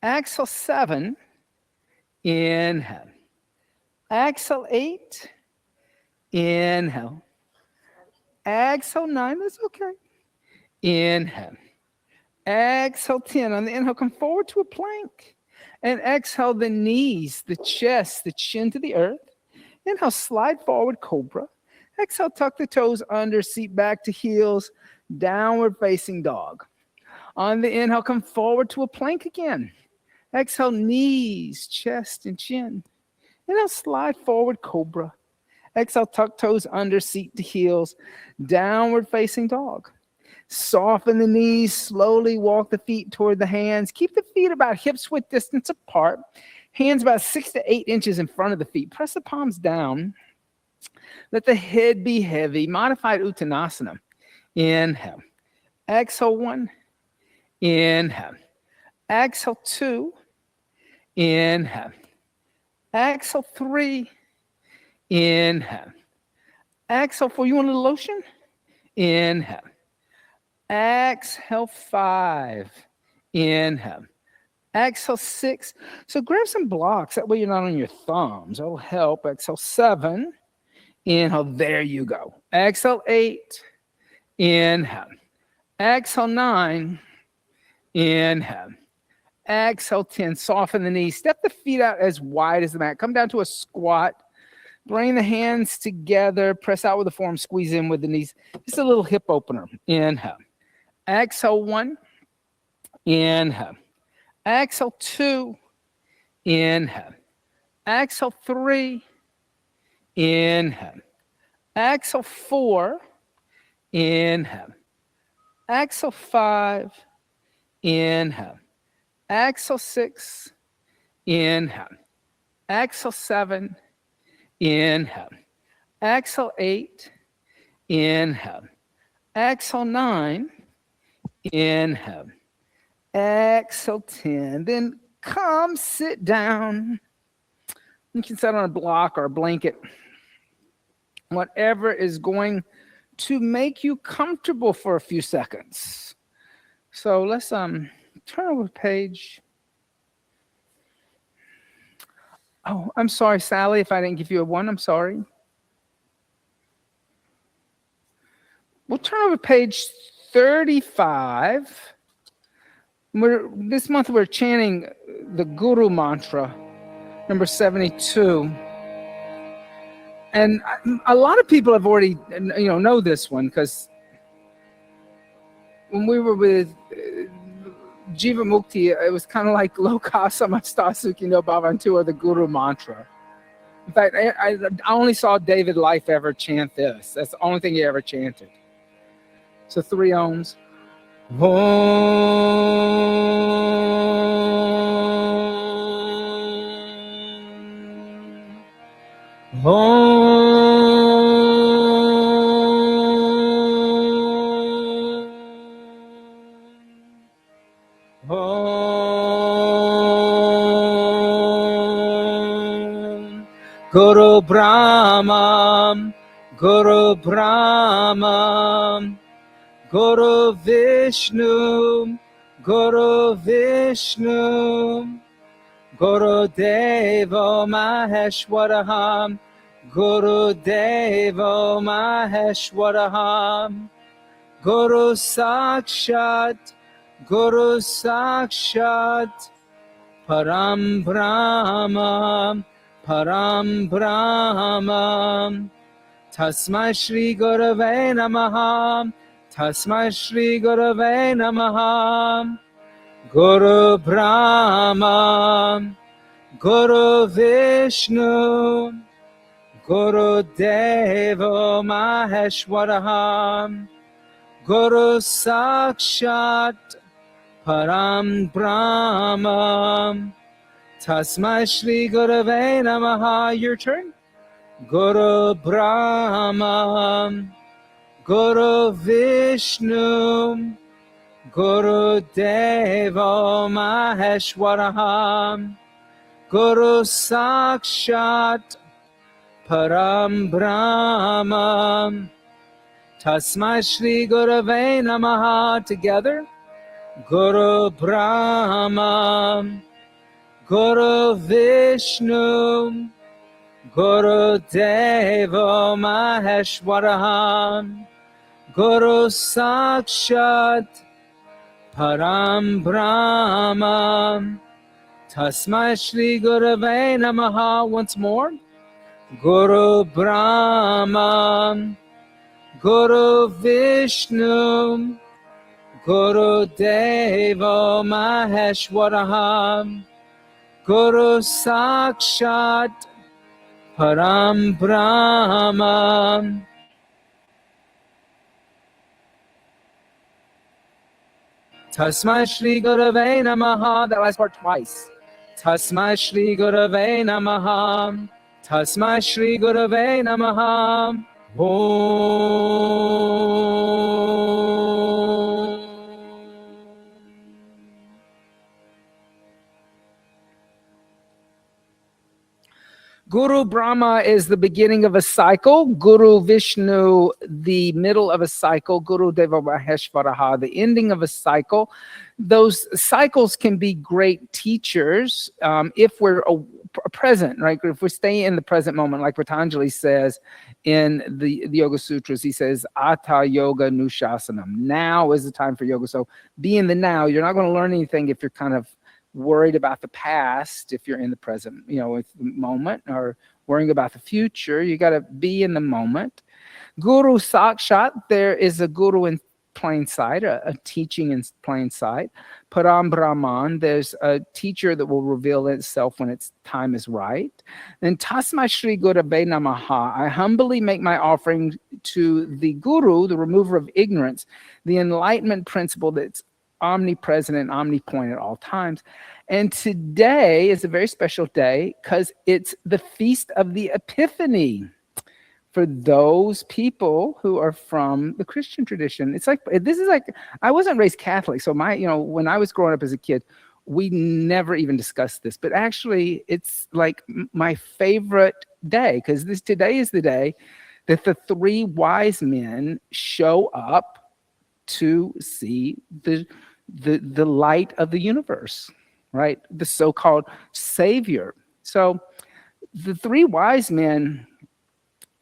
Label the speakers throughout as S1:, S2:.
S1: Exhale 7. Inhale. Exhale 8. Inhale. Exhale 9. That's okay. Inhale. Exhale 10. On the inhale, come forward to a plank. And exhale the knees, the chest, the chin to the earth. Inhale, slide forward, cobra. Exhale, tuck the toes under, seat back to heels, downward facing dog. On the inhale, come forward to a plank again. Exhale, knees, chest, and chin. Inhale, slide forward, cobra. Exhale, tuck toes under, seat to heels, downward facing dog. Soften the knees, slowly walk the feet toward the hands. Keep the feet about hips width distance apart. Hands about 6 to 8 inches in front of the feet. Press the palms down. Let the head be heavy. Modified Uttanasana. Inhale. Exhale 1. Inhale. Exhale 2. Inhale. Exhale 3. Inhale. Exhale 4. You want a little lotion? Inhale. Exhale 5. Inhale. Exhale 6. So grab some blocks. That way you're not on your thumbs. That'll help. Exhale 7. Inhale. There you go. Exhale 8. Inhale. Exhale 9. Inhale. Exhale 10. Soften the knees. Step the feet out as wide as the mat. Come down to a squat. Bring the hands together. Press out with the forearm. Squeeze in with the knees. Just a little hip opener. Inhale. Exhale 1. Inhale. Exhale 2. Inhale. Exhale 3. Inhale. Exhale 4. Inhale. Exhale 5. Inhale. Exhale 6. Inhale. Exhale 7. Inhale. Exhale 8. Inhale. Exhale 9. Inhale. Exhale 10. Then come sit down. You can sit on a block or a blanket. Whatever is going to make you comfortable for a few seconds. So let's turn over the page. Oh, I'm sorry, Sally, if I didn't give you a 1. I'm sorry. We'll turn over page 35. This month we're chanting the Guru Mantra, number 72. And a lot of people have already, know this one, because when we were with Jiva Mukti, it was kind of like Loka Samastasukhi no Bhavantu, or the Guru Mantra. In fact, I only saw David Life ever chant this. That's the only thing he ever chanted. So 3 ohms. Guru Brahma, Guru Brahma, Guru Vishnu, Guru Vishnu, Guru Devo Maheshwaraham, Guru Devo Maheshwaraham, Guru Sakshat, Guru Sakshat, Param Brahma, Param Brahma, Tasmai Shri Gurave Namaha, Tasmai Shri Gurave Namaha, Guru Brahma, Guru Vishnu, Guru Devo Maheshwaraham, Guru Sakshat, Param Brahma, Tasmai Shri Gurave Namaha. Your turn. Guru Brahma, Guru Vishnu, Guru Devo Maheshwaraham, Guru Sakshat, Param Brahma, Tasmai Shri Gurave Namaha. Together. Guru Brahma, Guru Vishnu, Guru Deva Maheshwaraham, Guru Sakshat Param Brahma, Tasmai Shri Gurave Namaha. Once more. Guru Brahma, Guru Vishnu, Guru Deva Maheshwaraham, Guru Sakshat Param Brahma. Tasmai Shri Gurave Namaha. That last part twice. Tasmai Shri Gurave Namaha. Tasmai Shri Gurave Namaha. Om. Guru Brahma is the beginning of a cycle. Guru Vishnu, the middle of a cycle. Guru Deva Maheshwaraha, the ending of a cycle. Those cycles can be great teachers if we're present, right? If we stay in the present moment, like Patanjali says in the Yoga Sutras, he says, Atha Yoga Nushasanam. Now is the time for yoga. So be in the now. You're not going to learn anything if you're kind of worried about the past, if you're in the present, moment, or worrying about the future. You got to be in the moment. Guru Sakshat, there is a guru in plain sight, a teaching in plain sight. Param Brahman, there's a teacher that will reveal itself when its time is right. Then Tasmai Shri Gurave Namaha, I humbly make my offering to the guru, the remover of ignorance, the enlightenment principle that's omnipresent and omnipoint at all times. And today is a very special day because it's the Feast of the Epiphany for those people who are from the Christian tradition. It's like, I wasn't raised Catholic. So when I was growing up as a kid, we never even discussed this, but actually it's like my favorite day because today is the day that the three wise men show up to see the light of the universe, right? The so-called savior. So the three wise men,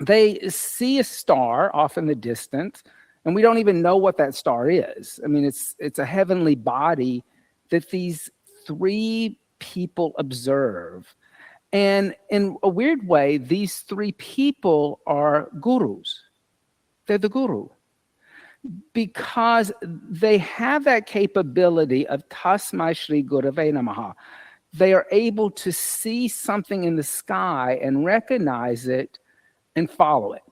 S1: they see a star off in the distance, and we don't even know what that star is. I mean, it's a heavenly body that these three people observe. And in a weird way, these three people are gurus. They're the guru, because they have that capability of Tasmai Shri Gurave Namaha. They are able to see something in the sky and recognize it and follow it.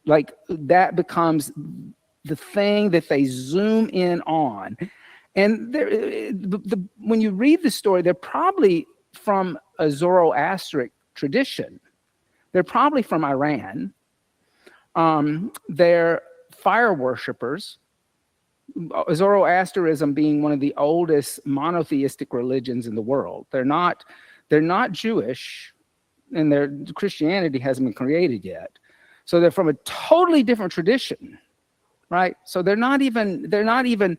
S1: Like that becomes the thing that they zoom in on. And when you read the story, they're probably from a Zoroastric tradition. They're probably from Iran. They're fire worshipers, Zoroastrianism being one of the oldest monotheistic religions in the world. They're not Jewish, and their Christianity hasn't been created yet. So they're from a totally different tradition, right? So they're not even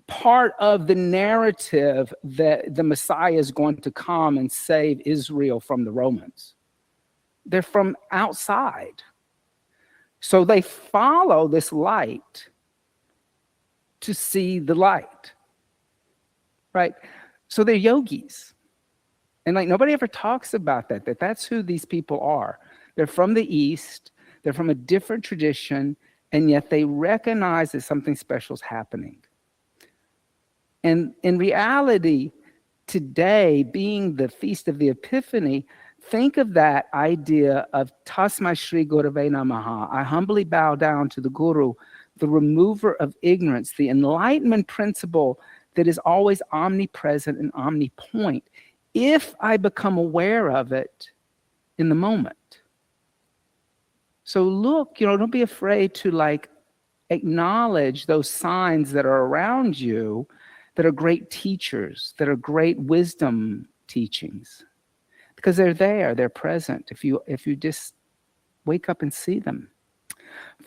S1: part of the narrative that the Messiah is going to come and save Israel from the Romans. They're from outside. So they follow this light to see the light, right? So they're yogis. And like nobody ever talks about that's who these people are. They're from the East, they're from a different tradition, and yet they recognize that something special is happening. And in reality, today being the Feast of the Epiphany, think of that idea of Tasmai Shri Gurave Namaha. I humbly bow down to the Guru, the remover of ignorance, the enlightenment principle that is always omnipresent and omnipoint, if I become aware of it in the moment. So look, don't be afraid to acknowledge those signs that are around you that are great teachers, that are great wisdom teachings. Because they're there, they're present. If you just wake up and see them.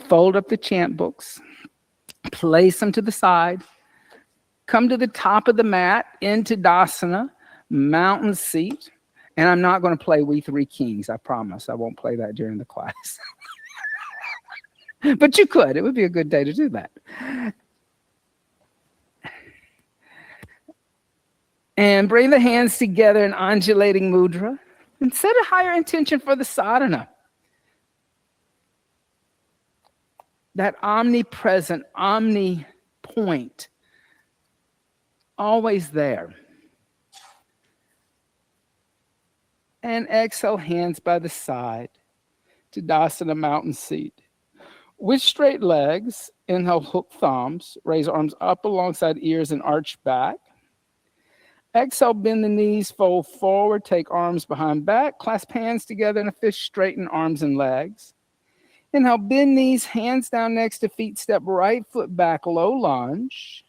S1: Fold up the chant books, place them to the side, come to the top of the mat into Dasana, mountain seat. And I'm not going to play We Three Kings. I promise. I won't play that during the class. But you could. It would be a good day to do that. And bring the hands together in undulating mudra. And set a higher intention for the sadhana. That omnipresent, omni-point, always there. And exhale, hands by the side to Dasana mountain seat. With straight legs, inhale, hook thumbs, raise arms up alongside ears and arch back. Exhale, bend the knees, fold forward, take arms behind back, clasp hands together in a fist, straighten arms and legs. Inhale, bend knees, hands down next to feet, step right foot back, low lunge.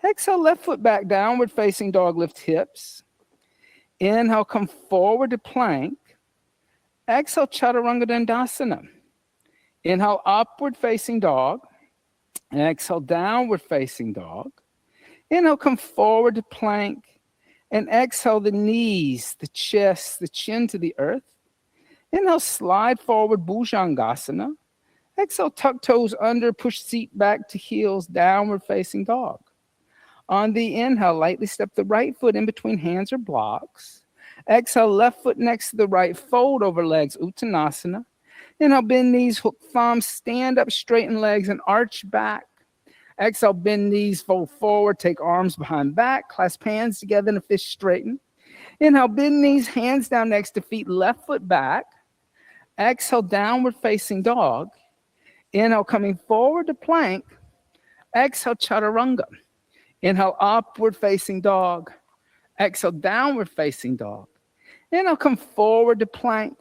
S1: Exhale, left foot back, downward facing dog, lift hips. Inhale, come forward to plank. Exhale, Chaturanga Dandasana. Inhale, upward facing dog. Exhale, downward facing dog. Inhale, come forward to plank. And exhale, the knees, the chest, the chin to the earth. Inhale, slide forward, Bhujangasana. Exhale, tuck toes under, push seat back to heels, downward facing dog. On the inhale, lightly step the right foot in between hands or blocks. Exhale, left foot next to the right, fold over legs, Uttanasana. Inhale, bend knees, hook thumbs, stand up, straighten legs, and arch back. Exhale, bend knees, fold forward, take arms behind back, clasp hands together in a fist, straighten. Inhale, bend knees, hands down next to feet, left foot back. Exhale, downward facing dog. Inhale, coming forward to plank. Exhale, Chaturanga. Inhale, upward facing dog. Exhale, downward facing dog. Inhale, come forward to plank.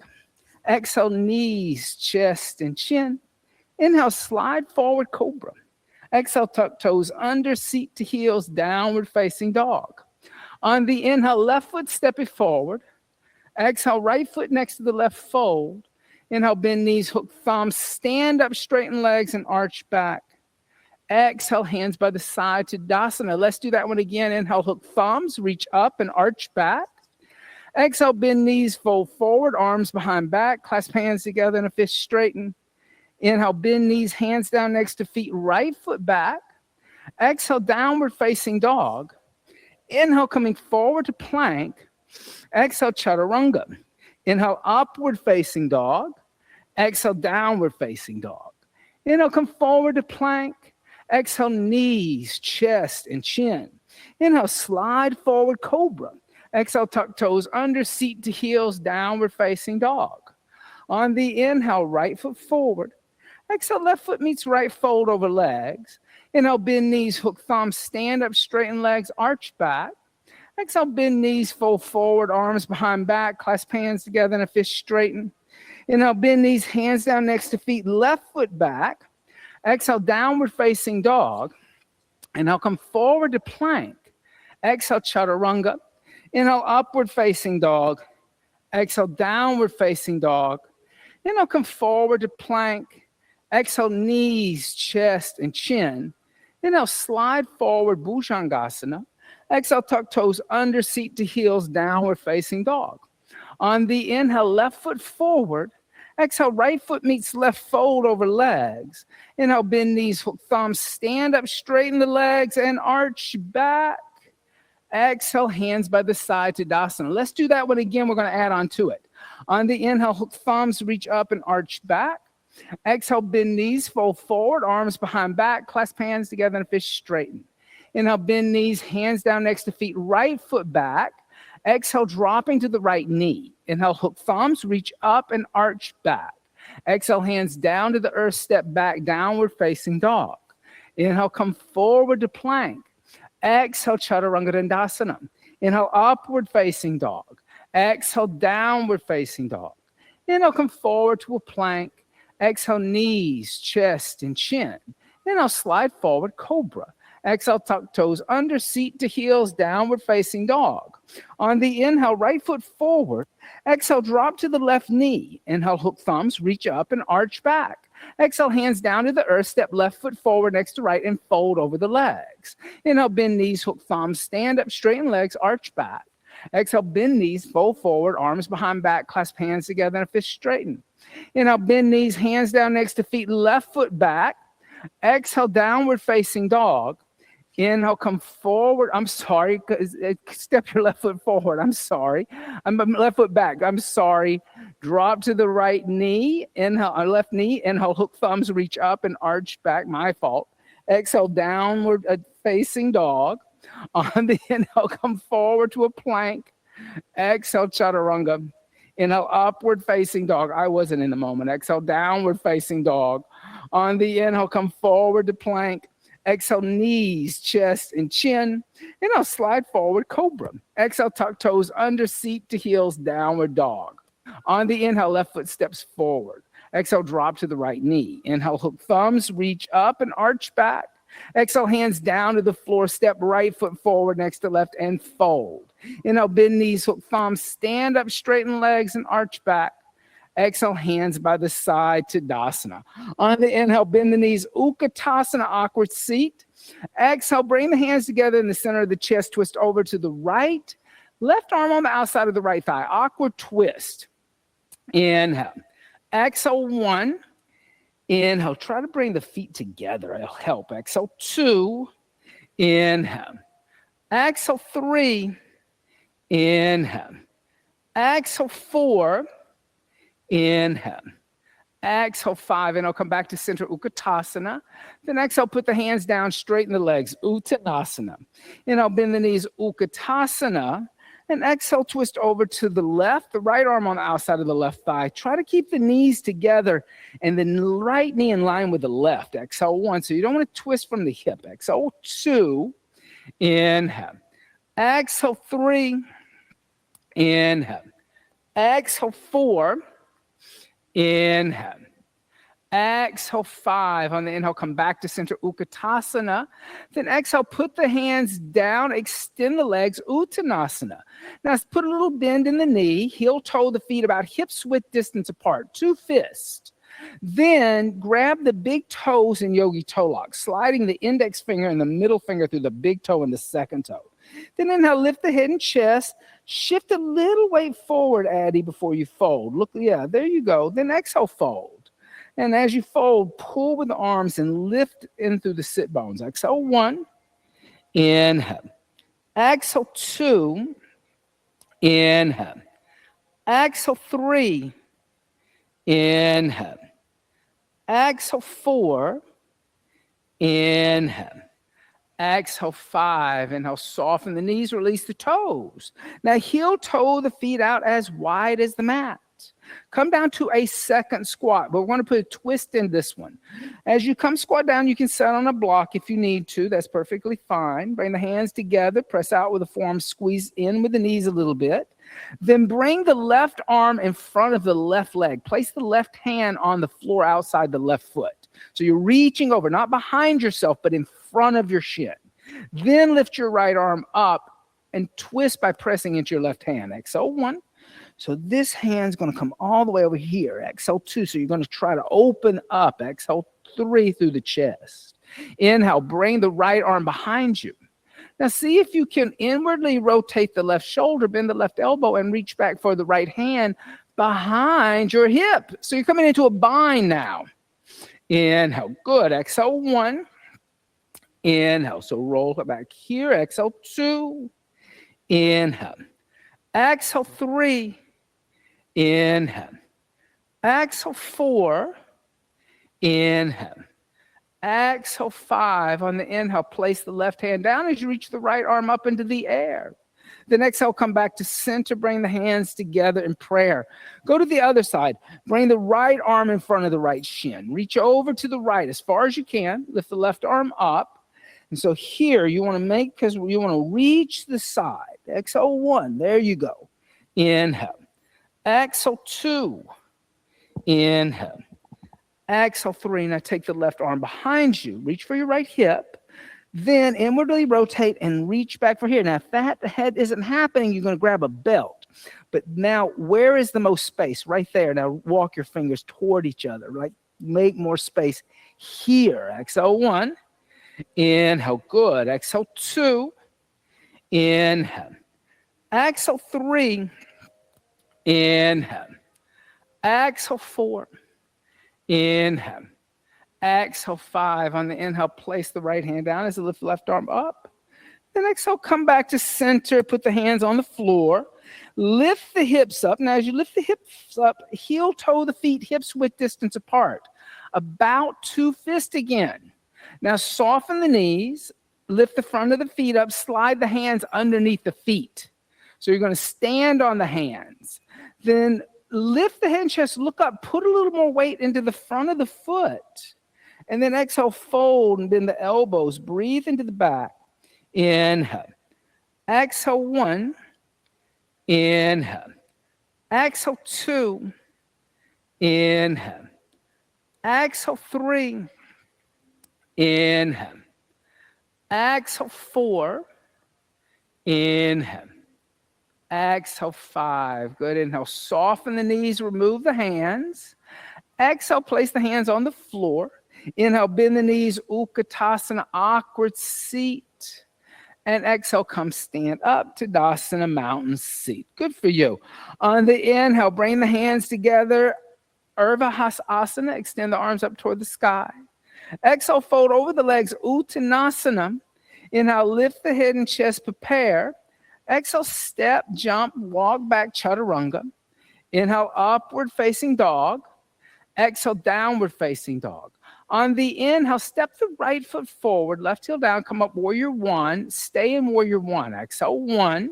S1: Exhale, knees, chest, and chin. Inhale, slide forward, cobra. Exhale, tuck toes under, seat to heels, downward facing dog. On the inhale, left foot stepping forward. Exhale, right foot next to the left fold. Inhale, bend knees, hook thumbs, stand up, straighten legs, and arch back. Exhale, hands by the side to Dasana. Let's do that one again. Inhale, hook thumbs, reach up and arch back. Exhale, bend knees, fold forward, arms behind back, clasp hands together in a fist, straighten. Inhale, bend knees, hands down next to feet, right foot back. Exhale, downward facing dog. Inhale, coming forward to plank. Exhale, Chaturanga. Inhale, upward facing dog. Exhale, downward facing dog. Inhale, come forward to plank. Exhale, knees, chest, and chin. Inhale, slide forward, cobra. Exhale, tuck toes under, seat to heels, downward facing dog. On the inhale, right foot forward. Exhale, left foot meets right, fold over legs. Inhale, bend knees, hook thumbs, stand up, straighten legs, arch back. Exhale, bend knees, fold forward, arms behind back, clasp hands together in a fist, straighten. Inhale, bend knees, hands down next to feet, left foot back. Exhale, downward facing dog. Inhale, come forward to plank. Exhale, Chaturanga. Inhale, upward facing dog. Exhale, downward facing dog. Inhale, come forward to plank. Exhale, knees, chest, and chin. Inhale, slide forward, Bhujangasana. Exhale, tuck toes under, seat to heels, downward facing dog. On the inhale, left foot forward. Exhale, right foot meets left, fold over legs. Inhale, bend knees, hook thumbs, stand up, straighten the legs, and arch back. Exhale, hands by the side to Dasana. Let's do that one again. We're going to add on to it. On the inhale, hook thumbs, reach up and arch back. Exhale, bend knees, fold forward, arms behind back, clasp hands together in a fist, straighten. Inhale, bend knees, hands down next to feet, right foot back. Exhale, dropping to the right knee. Inhale, hook thumbs, reach up and arch back. Exhale, hands down to the earth, step back, downward facing dog. Inhale, come forward to plank. Exhale, Chaturanga Dandasana. Inhale, upward facing dog. Exhale, downward facing dog. Inhale, come forward to a plank. Exhale, knees, chest, and chin. Inhale, slide forward, cobra. Exhale, tuck toes under, seat to heels, downward facing dog. On the inhale, right foot forward. Exhale, drop to the left knee. Inhale, hook thumbs, reach up and arch back. Exhale, hands down to the earth, step left foot forward next to right and fold over the legs. Inhale, bend knees, hook thumbs, stand up, straighten legs, arch back. Exhale, bend knees, fold forward, arms behind back, clasp hands together, and a fist straighten. Inhale, bend knees, hands down next to feet, left foot back. Exhale, downward facing dog. Inhale, come forward. I'm sorry. Step your left foot forward. I'm sorry. I'm left foot back. I'm sorry. Drop to the right knee. Inhale, left knee. Inhale, hook thumbs, reach up and arch back. My fault. Exhale, downward facing dog. On the inhale, come forward to a plank. Exhale, chaturanga. Inhale, upward facing dog. I wasn't in the moment. Exhale, downward facing dog. On the inhale, come forward to plank. Exhale, knees, chest, and chin. Inhale, slide forward, cobra. Exhale, tuck toes under, seat to heels, downward dog. On the inhale, left foot steps forward. Exhale, drop to the right knee. Inhale, hook thumbs, reach up and arch back. Exhale, hands down to the floor, step right foot forward next to left and fold. Inhale, bend knees, hook thumbs, stand up, straighten legs and arch back. Exhale, hands by the side to Dasana. On the inhale, bend the knees, Utkatasana, awkward seat. Exhale, bring the hands together in the center of the chest, twist over to the right. Left arm on the outside of the right thigh, awkward twist. Inhale. Exhale, 1. Inhale, try to bring the feet together. It'll help. Exhale, 2. Inhale. Exhale, 3. Inhale. Exhale, 4. Inhale. Exhale, 5. Inhale, come back to center, Utkatasana. Then exhale, put the hands down, straighten the legs, Uttanasana. Inhale, bend the knees, Utkatasana. And exhale, twist over to the left, the right arm on the outside of the left thigh. Try to keep the knees together and the right knee in line with the left. Exhale, 1. So you don't want to twist from the hip. Exhale, 2. Inhale. Exhale, 3. Inhale. Exhale, 4. Inhale. Exhale, 5. On the inhale, come back to center, Utkatasana. Then exhale, put the hands down, extend the legs, Uttanasana. Now put a little bend in the knee, heel toe the feet about hips width distance apart, 2 fists. Then grab the big toes in yogi toe lock, sliding the index finger and the middle finger through the big toe and the second toe. Then inhale, lift the head and chest, shift a little weight forward, Addie, before you fold. Look, yeah, there you go. Then exhale, fold. And as you fold, pull with the arms and lift in through the sit bones. Exhale, 1. Inhale. Exhale, 2. Inhale. Exhale, 3. Inhale. Exhale, 4. Inhale. Exhale, 5. Inhale, soften the knees, release the toes. Now heel toe the feet out as wide as the mat. Come down to a second squat, but we're going to put a twist in this one. As you come squat down, you can sit on a block if you need to. That's perfectly fine. Bring the hands together, press out with the forearms, squeeze in with the knees a little bit. Then bring the left arm in front of the left leg. Place the left hand on the floor outside the left foot. So you're reaching over, not behind yourself, but in front of your shin. Then lift your right arm up and twist by pressing into your left hand. Exhale, 1. So this hand's going to come all the way over here. Exhale, 2. So you're going to try to open up. Exhale, 3 through the chest. Inhale, bring the right arm behind you. Now see if you can inwardly rotate the left shoulder, bend the left elbow, and reach back for the right hand behind your hip. So you're coming into a bind now. Inhale, good. Exhale, 1. Inhale, so roll it back here. Exhale, 2. Inhale. Exhale, 3. Inhale. Exhale, 4. Inhale. Exhale, 5. On the inhale, place the left hand down as you reach the right arm up into the air. Then exhale, come back to center. Bring the hands together in prayer. Go to the other side. Bring the right arm in front of the right shin. Reach over to the right as far as you can. Lift the left arm up. And so here you want to make, because you want to reach the side. Exhale, 1. There you go. Inhale. Exhale, 2. Inhale. Exhale, 3. Now take the left arm behind you. Reach for your right hip. Then inwardly rotate and reach back for here. Now, if that head isn't happening, you're going to grab a belt. But now, where is the most space? Right there. Now, walk your fingers toward each other. Right? Make more space here. Exhale, 1. Inhale. Good. Exhale, 2. Inhale. Exhale 3. Inhale. Exhale 4. Inhale. Exhale 5. On the inhale, place the right hand down as you lift the left arm up. Then exhale, come back to center. Put the hands on the floor. Lift the hips up. Now, as you lift the hips up, heel toe the feet, hips width distance apart. About 2 fists again. Now, soften the knees. Lift the front of the feet up. Slide the hands underneath the feet. So you're going to stand on the hands. Then lift the head and chest. Look up. Put a little more weight into the front of the foot. And then exhale, fold and bend the elbows. Breathe into the back. Inhale. Exhale 1. Inhale. Exhale 2. Inhale. Exhale 3. Inhale. Exhale 4. Inhale. Exhale 5. Good. Inhale. Soften the knees. Remove the hands. Exhale. Place the hands on the floor. Inhale. Bend the knees. Utkatasana. Awkward seat. And exhale. Come stand up. Tadasana. Mountain seat. Good for you. On the inhale, bring the hands together. Urdhva Extend the arms up toward the sky. Exhale. Fold over the legs. Uttanasana. Inhale. Lift the head and chest. Prepare. Exhale, step, jump, walk back, chaturanga. Inhale, upward facing dog. Exhale, downward facing dog. On the inhale, step the right foot forward, left heel down, come up warrior 1. Stay in warrior 1. Exhale 1.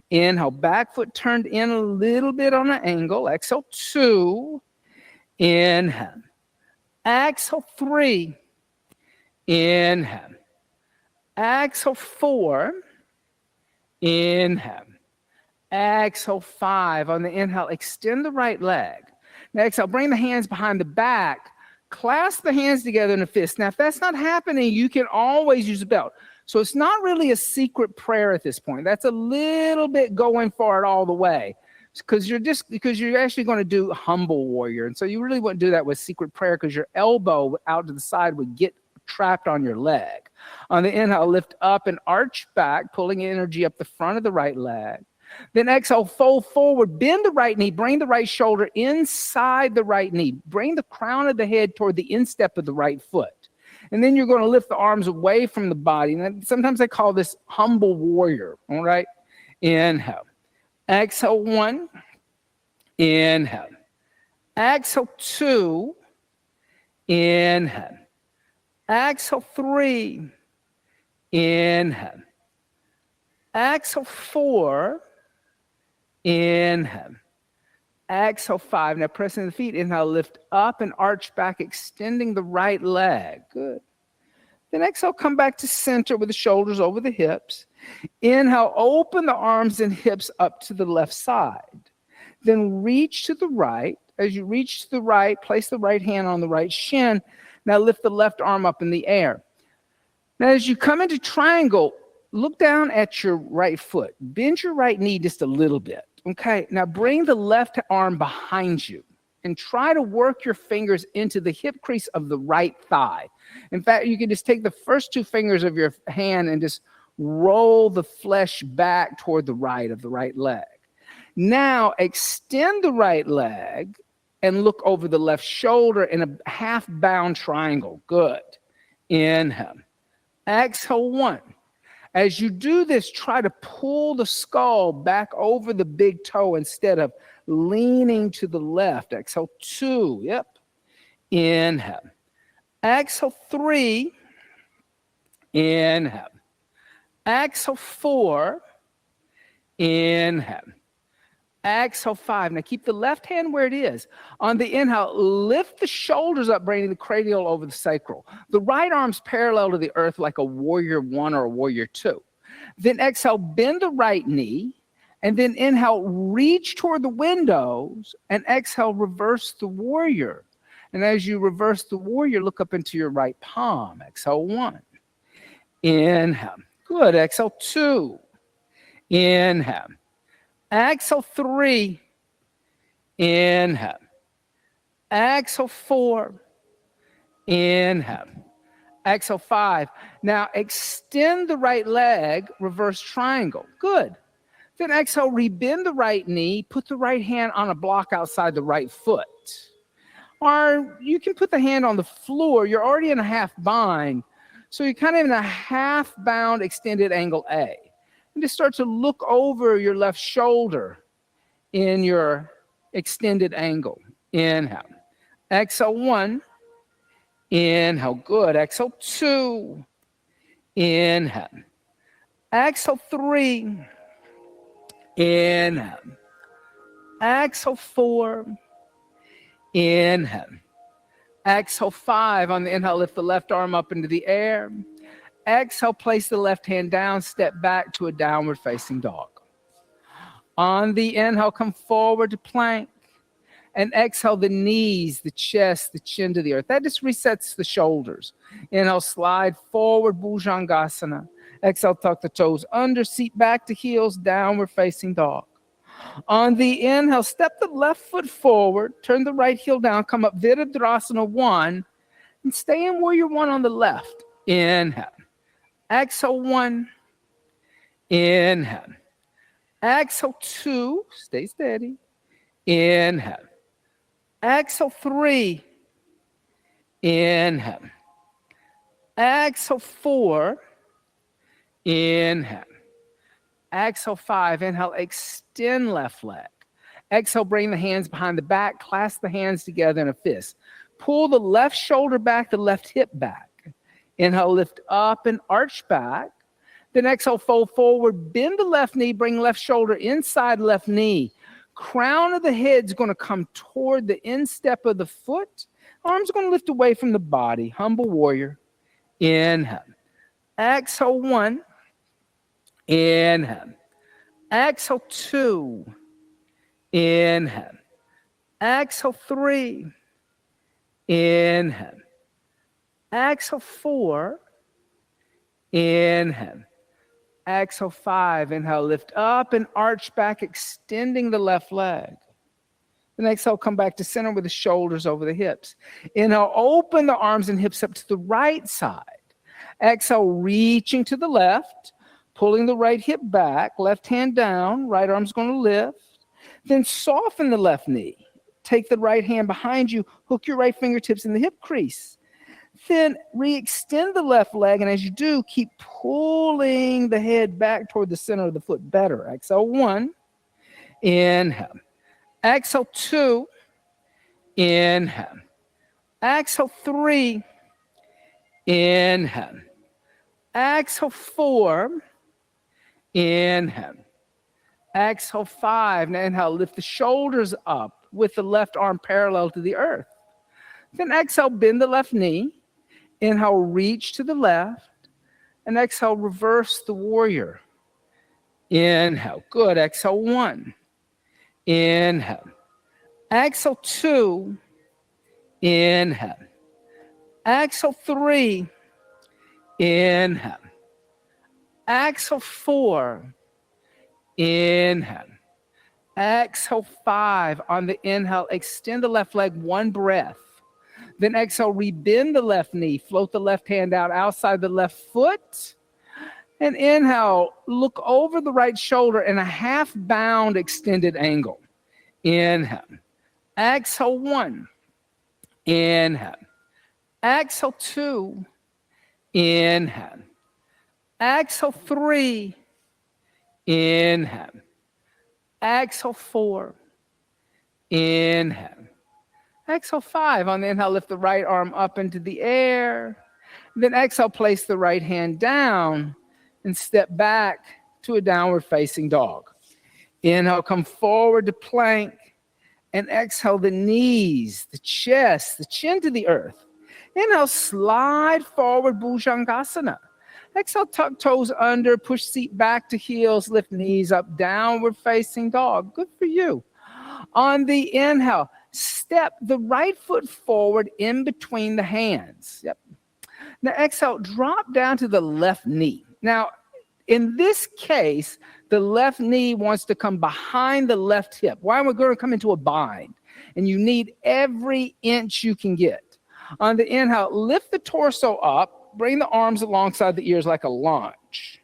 S1: Inhale, back foot turned in a little bit on an angle. Exhale 2. Inhale. Exhale 3. Inhale. Exhale 4. Inhale. Exhale 5. On the inhale, extend the right leg. Now exhale, bring the hands behind the back. Clasp the hands together in a fist. Now, if that's not happening, you can always use a belt. So it's not really a secret prayer at this point. That's a little bit going for it all the way. Because you're actually going to do humble warrior. And so you really wouldn't do that with secret prayer because your elbow out to the side would get trapped on your leg. On the inhale, lift up and arch back, pulling energy up the front of the right leg. Then exhale, fold forward, bend the right knee, bring the right shoulder inside the right knee. Bring the crown of the head toward the instep of the right foot. And then you're going to lift the arms away from the body. And sometimes they call this humble warrior, all right? Inhale. Exhale 1. Inhale. Exhale 2. Inhale. Exhale 3. Inhale. Exhale 4. Inhale. Exhale 5. Now pressing the feet. Inhale, lift up and arch back, extending the right leg. Good. Then exhale, come back to center with the shoulders over the hips. Inhale, open the arms and hips up to the left side. Then reach to the right. As you reach to the right, place the right hand on the right shin. Now lift the left arm up in the air. Now as you come into triangle, look down at your right foot. Bend your right knee just a little bit. Okay, now bring the left arm behind you and try to work your fingers into the hip crease of the right thigh. In fact, you can just take the first 2 fingers of your hand and just roll the flesh back toward the right of the right leg. Now extend the right leg and look over the left shoulder in a half-bound triangle. Good. Inhale. Exhale 1. As you do this, try to pull the skull back over the big toe instead of leaning to the left. Exhale 2. Yep. Inhale. Exhale 3. Inhale. Exhale 4. Inhale. Exhale 5. Now keep the left hand where it is. On the inhale, lift the shoulders up, bringing the cranial over the sacral. The right arm's parallel to the earth like a warrior 1 or a warrior 2. Then exhale, bend the right knee. And then inhale, reach toward the windows. And exhale, reverse the warrior. And as you reverse the warrior, look up into your right palm. Exhale 1. Inhale. Good. Exhale 2. Inhale. Exhale 3. Inhale. Exhale 4. Inhale. Exhale 5. Now extend the right leg, reverse triangle. Good. Then exhale, rebend the right knee, put the right hand on a block outside the right foot. Or you can put the hand on the floor. You're already in a half bind. So you're kind of in a half bound extended angle A. And just start to look over your left shoulder in your extended angle. Inhale. Exhale, 1. Inhale, good. Exhale, 2. Inhale. Exhale, 3. Inhale. Exhale, 4. Inhale. Exhale, 5. On the inhale, lift the left arm up into the air. Exhale, place the left hand down, step back to a downward facing dog. On the inhale, come forward to plank. And exhale, the knees, the chest, the chin to the earth. That just resets the shoulders. Inhale, slide forward, Bhujangasana. Exhale, tuck the toes under, seat back to heels, downward facing dog. On the inhale, step the left foot forward, turn the right heel down, come up Virabhadrasana 1, and stay in warrior 1 on the left. Inhale. Exhale, 1. Inhale. Exhale, 2. Stay steady. Inhale. Exhale, 3. Inhale. Exhale, 4. Inhale. Exhale, 5. Inhale, extend left leg. Exhale, bring the hands behind the back. Clasp the hands together in a fist. Pull the left shoulder back, the left hip back. Inhale, lift up and arch back. Then exhale, fold forward. Bend the left knee. Bring left shoulder inside left knee. Crown of the head's going to come toward the instep of the foot. Arms going to lift away from the body. Humble warrior. Inhale. Exhale, 1. Inhale. Exhale, 2. Inhale. Exhale, 3. Inhale. Exhale, 4. Inhale. Exhale, 5. Inhale, lift up and arch back, extending the left leg. Then exhale, come back to center with the shoulders over the hips. Inhale, open the arms and hips up to the right side. Exhale, reaching to the left, pulling the right hip back, left hand down, right arm's going to lift. Then soften the left knee. Take the right hand behind you, hook your right fingertips in the hip crease. Then re-extend the left leg, and as you do, keep pulling the head back toward the center of the foot better. Exhale, 1. Inhale. Exhale, 2. Inhale. Exhale, 3. Inhale. Exhale, 4. Inhale. Exhale, 5. Now inhale, lift the shoulders up with the left arm parallel to the earth. Then exhale, bend the left knee. Inhale, reach to the left. And exhale, reverse the warrior. Inhale. Good. Exhale, 1. Inhale. Exhale, 2. Inhale. Exhale, 3. Inhale. Exhale, 4. Inhale. Exhale, 5. On the inhale, extend the left leg 1 breath. Then exhale, rebend the left knee. Float the left hand out outside the left foot. And inhale, look over the right shoulder in a half bound extended angle. Inhale. Exhale, 1. Inhale. Exhale, 2. Inhale. Exhale, 3. Inhale. Exhale, 4. Inhale. Exhale, 5. On the inhale, lift the right arm up into the air. Then exhale, place the right hand down and step back to a downward facing dog. Inhale, come forward to plank. And exhale, the knees, the chest, the chin to the earth. Inhale, slide forward, Bhujangasana. Exhale, tuck toes under, push seat back to heels, lift knees up, downward facing dog. Good for you. On the inhale, step the right foot forward in between the hands. Yep. Now exhale, drop down to the left knee. Now, in this case, the left knee wants to come behind the left hip. Why? We're going to come into a bind, and you need every inch you can get. On the inhale, lift the torso up, bring the arms alongside the ears like a launch.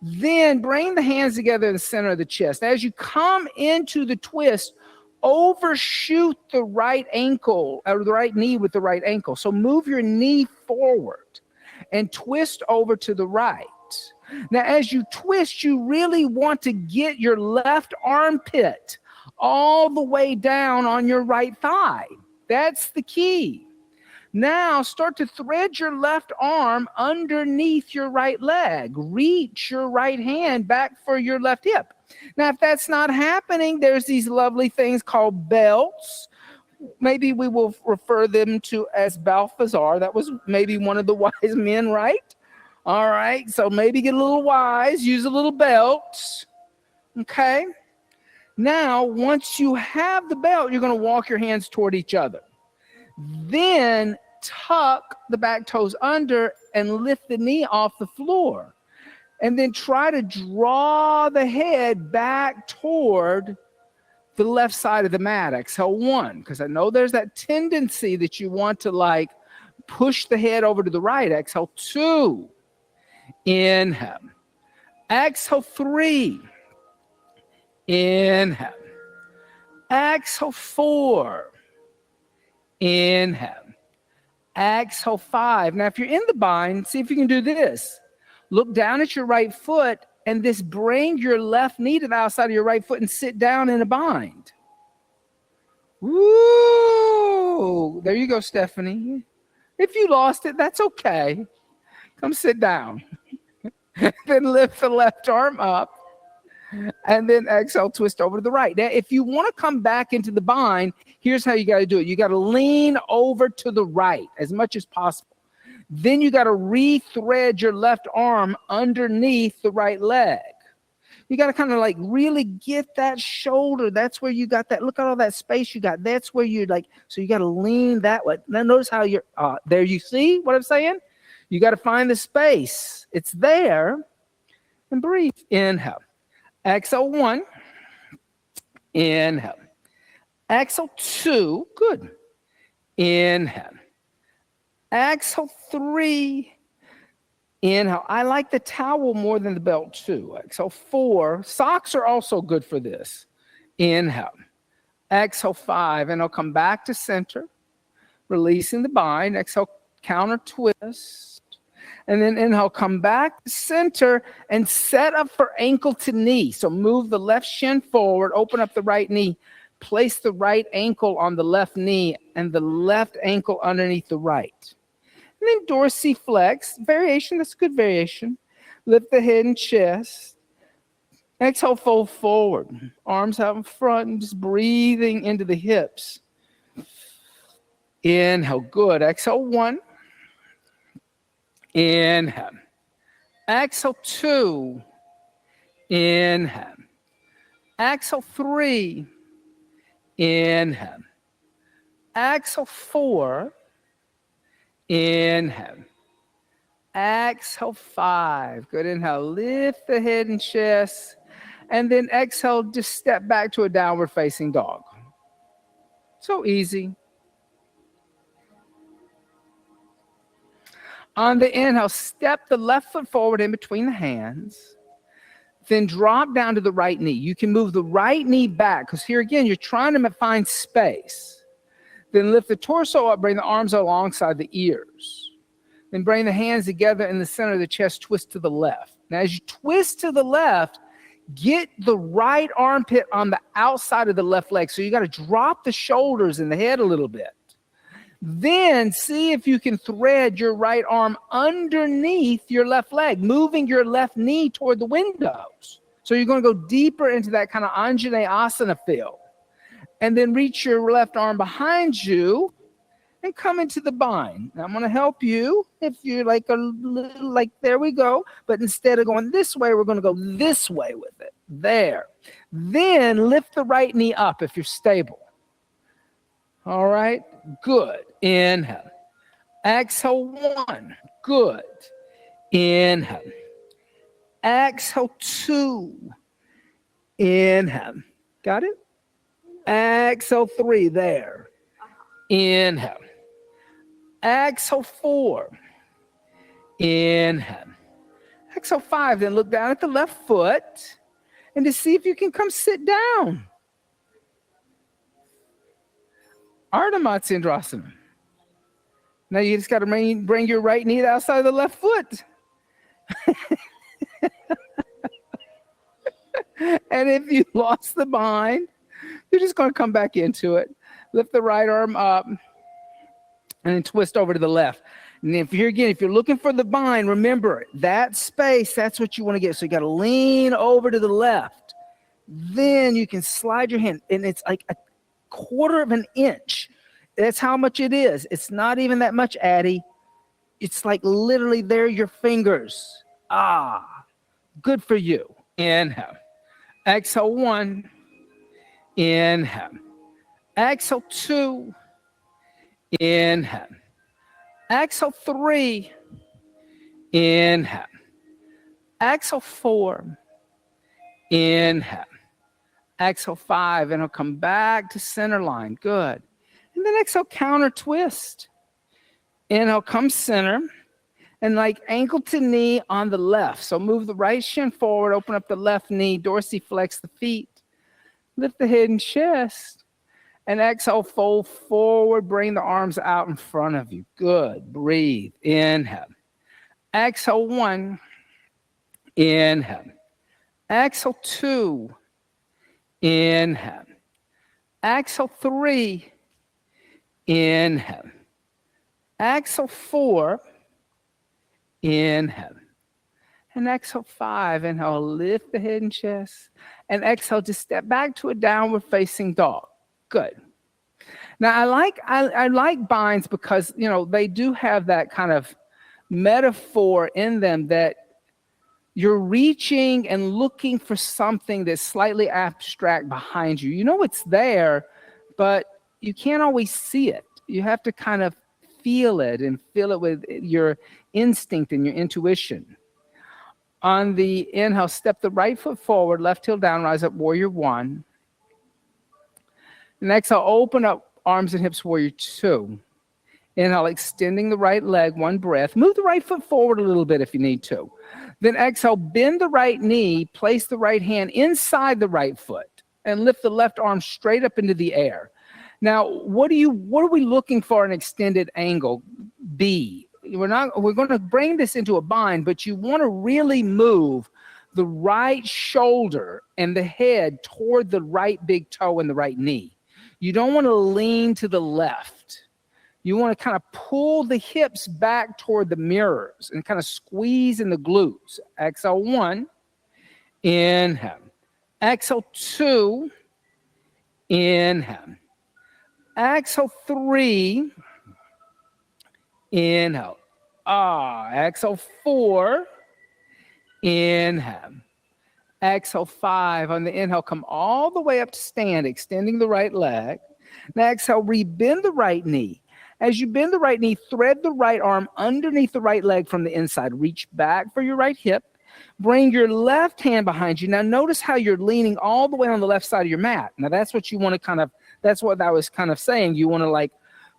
S1: Then bring the hands together in the center of the chest. As you come into the twist, overshoot the right ankle or the right knee with the right ankle. So move your knee forward and twist over to the right. Now, as you twist, you really want to get your left armpit all the way down on your right thigh. That's the key. Now start to thread your left arm underneath your right leg. Reach your right hand back for your left hip. Now, if that's not happening, there's these lovely things called belts. Maybe we will refer them to as Balthazar. That was maybe one of the wise men, right? All right, so maybe get a little wise, use a little belt. Okay. Now, once you have the belt, you're going to walk your hands toward each other. Then tuck the back toes under and lift the knee off the floor. And then try to draw the head back toward the left side of the mat. Exhale 1, because I know there's that tendency that you want to like push the head over to the right. Exhale 2. Inhale. Exhale 3. Inhale. Exhale 4. Inhale. Exhale 5. Now, if you're in the bind, see if you can do this. Look down at your right foot and just bring your left knee to the outside of your right foot and sit down in a bind. Woo! There you go, Stephanie. If you lost it, that's okay. Come sit down. Then lift the left arm up. And then exhale, twist over to the right. Now, if you want to come back into the bind, here's how you got to do it. You got to lean over to the right as much as possible. Then you got to rethread your left arm underneath the right leg. You got to kind of like really get that shoulder. That's where you got that. Look at all that space you got. That's where you like, so you got to lean that way. Now notice how you're, there you see what I'm saying? You got to find the space. It's there. And breathe. Inhale. Exhale 1. Inhale. Exhale 2. Good. Inhale. Exhale 3. Inhale. I like the towel more than the belt too. Exhale 4. Socks are also good for this. Inhale. Exhale 5. And I'll come back to center. Releasing the bind. Exhale, counter twist. And then inhale, come back to center and set up for ankle to knee. So move the left shin forward, open up the right knee, place the right ankle on the left knee and the left ankle underneath the right. And then dorsiflex, variation, that's a good variation. Lift the head and chest. Exhale, fold forward. Arms out in front and just breathing into the hips. Inhale, good. Exhale 1. Inhale. Exhale 2. Inhale. Exhale 3. Inhale. Exhale 4. Inhale. Exhale 5. Good. Inhale. Lift the head and chest. And then exhale, just step back to a downward facing dog. So easy. On the inhale, step the left foot forward in between the hands. Then drop down to the right knee. You can move the right knee back because here again, you're trying to find space. Then lift the torso up, bring the arms alongside the ears. Then bring the hands together in the center of the chest, twist to the left. Now, as you twist to the left, get the right armpit on the outside of the left leg. So you got to drop the shoulders and the head a little bit. Then see if you can thread your right arm underneath your left leg, moving your left knee toward the windows. So you're going to go deeper into that kind of Anjaneyasana feel. And then reach your left arm behind you and come into the bind. Now I'm going to help you if you're like a little, like there we go. But instead of going this way, we're going to go this way with it. There. Then lift the right knee up if you're stable. All right. Good. Inhale. Exhale 1. Good. Inhale. Exhale 2. Inhale. Got it? Exhale 3. There. Inhale. Exhale 4. Inhale. Exhale 5, then look down at the left foot and to see if you can come sit down. Ardha Matsyendrasana. Now you just got to bring your right knee outside of the left foot. And if you lost the bind, you're just going to come back into it. Lift the right arm up and then twist over to the left. And if you're looking for the bind, remember that space, that's what you want to get. So you got to lean over to the left. Then you can slide your hand, and it's like a 1/4 of an inch. That's how much it is. It's not even that much, Addie. It's like literally there, your fingers. Good for you. Inhale. Exhale 1. Inhale. Exhale 2. Inhale. Exhale 3. Inhale. Exhale 4. Inhale. Exhale 5. And I'll come back to center line. Good. And then exhale, counter twist. Inhale, come center. And like ankle to knee on the left. So move the right shin forward, open up the left knee, dorsiflex the feet. Lift the head and chest. And exhale, fold forward, bring the arms out in front of you. Good. Breathe. Inhale. Exhale 1. Inhale. Exhale 2. Inhale. Exhale 3. Inhale. Exhale 4. Inhale. And exhale 5. Inhale, lift the head and chest. And exhale, just step back to a downward facing dog. Good. Now I like binds because they do have that kind of metaphor in them that you're reaching and looking for something that's slightly abstract behind you. You know it's there, but you can't always see it. You have to kind of feel it and feel it with your instinct and your intuition. On the inhale, step the right foot forward, left heel down, rise up, warrior 1. And exhale, open up, arms and hips, warrior 2. Inhale, extending the right leg, 1 breath. Move the right foot forward a little bit if you need to. Then exhale, bend the right knee, place the right hand inside the right foot, and lift the left arm straight up into the air. Now, what are we looking for an extended angle? B. We're going to bring this into a bind, but you want to really move the right shoulder and the head toward the right big toe and the right knee. You don't want to lean to the left. You want to kind of pull the hips back toward the mirrors and kind of squeeze in the glutes. Exhale 1. Inhale. Exhale 2. Inhale. Exhale 3. Inhale. Exhale 4. Inhale. Exhale 5. On the inhale, come all the way up to stand, extending the right leg. Now exhale, rebend the right knee. As you bend the right knee, thread the right arm underneath the right leg from the inside. Reach back for your right hip. Bring your left hand behind you. Now notice how you're leaning all the way on the left side of your mat. Now that's what you want to that's what I was kind of saying. You want to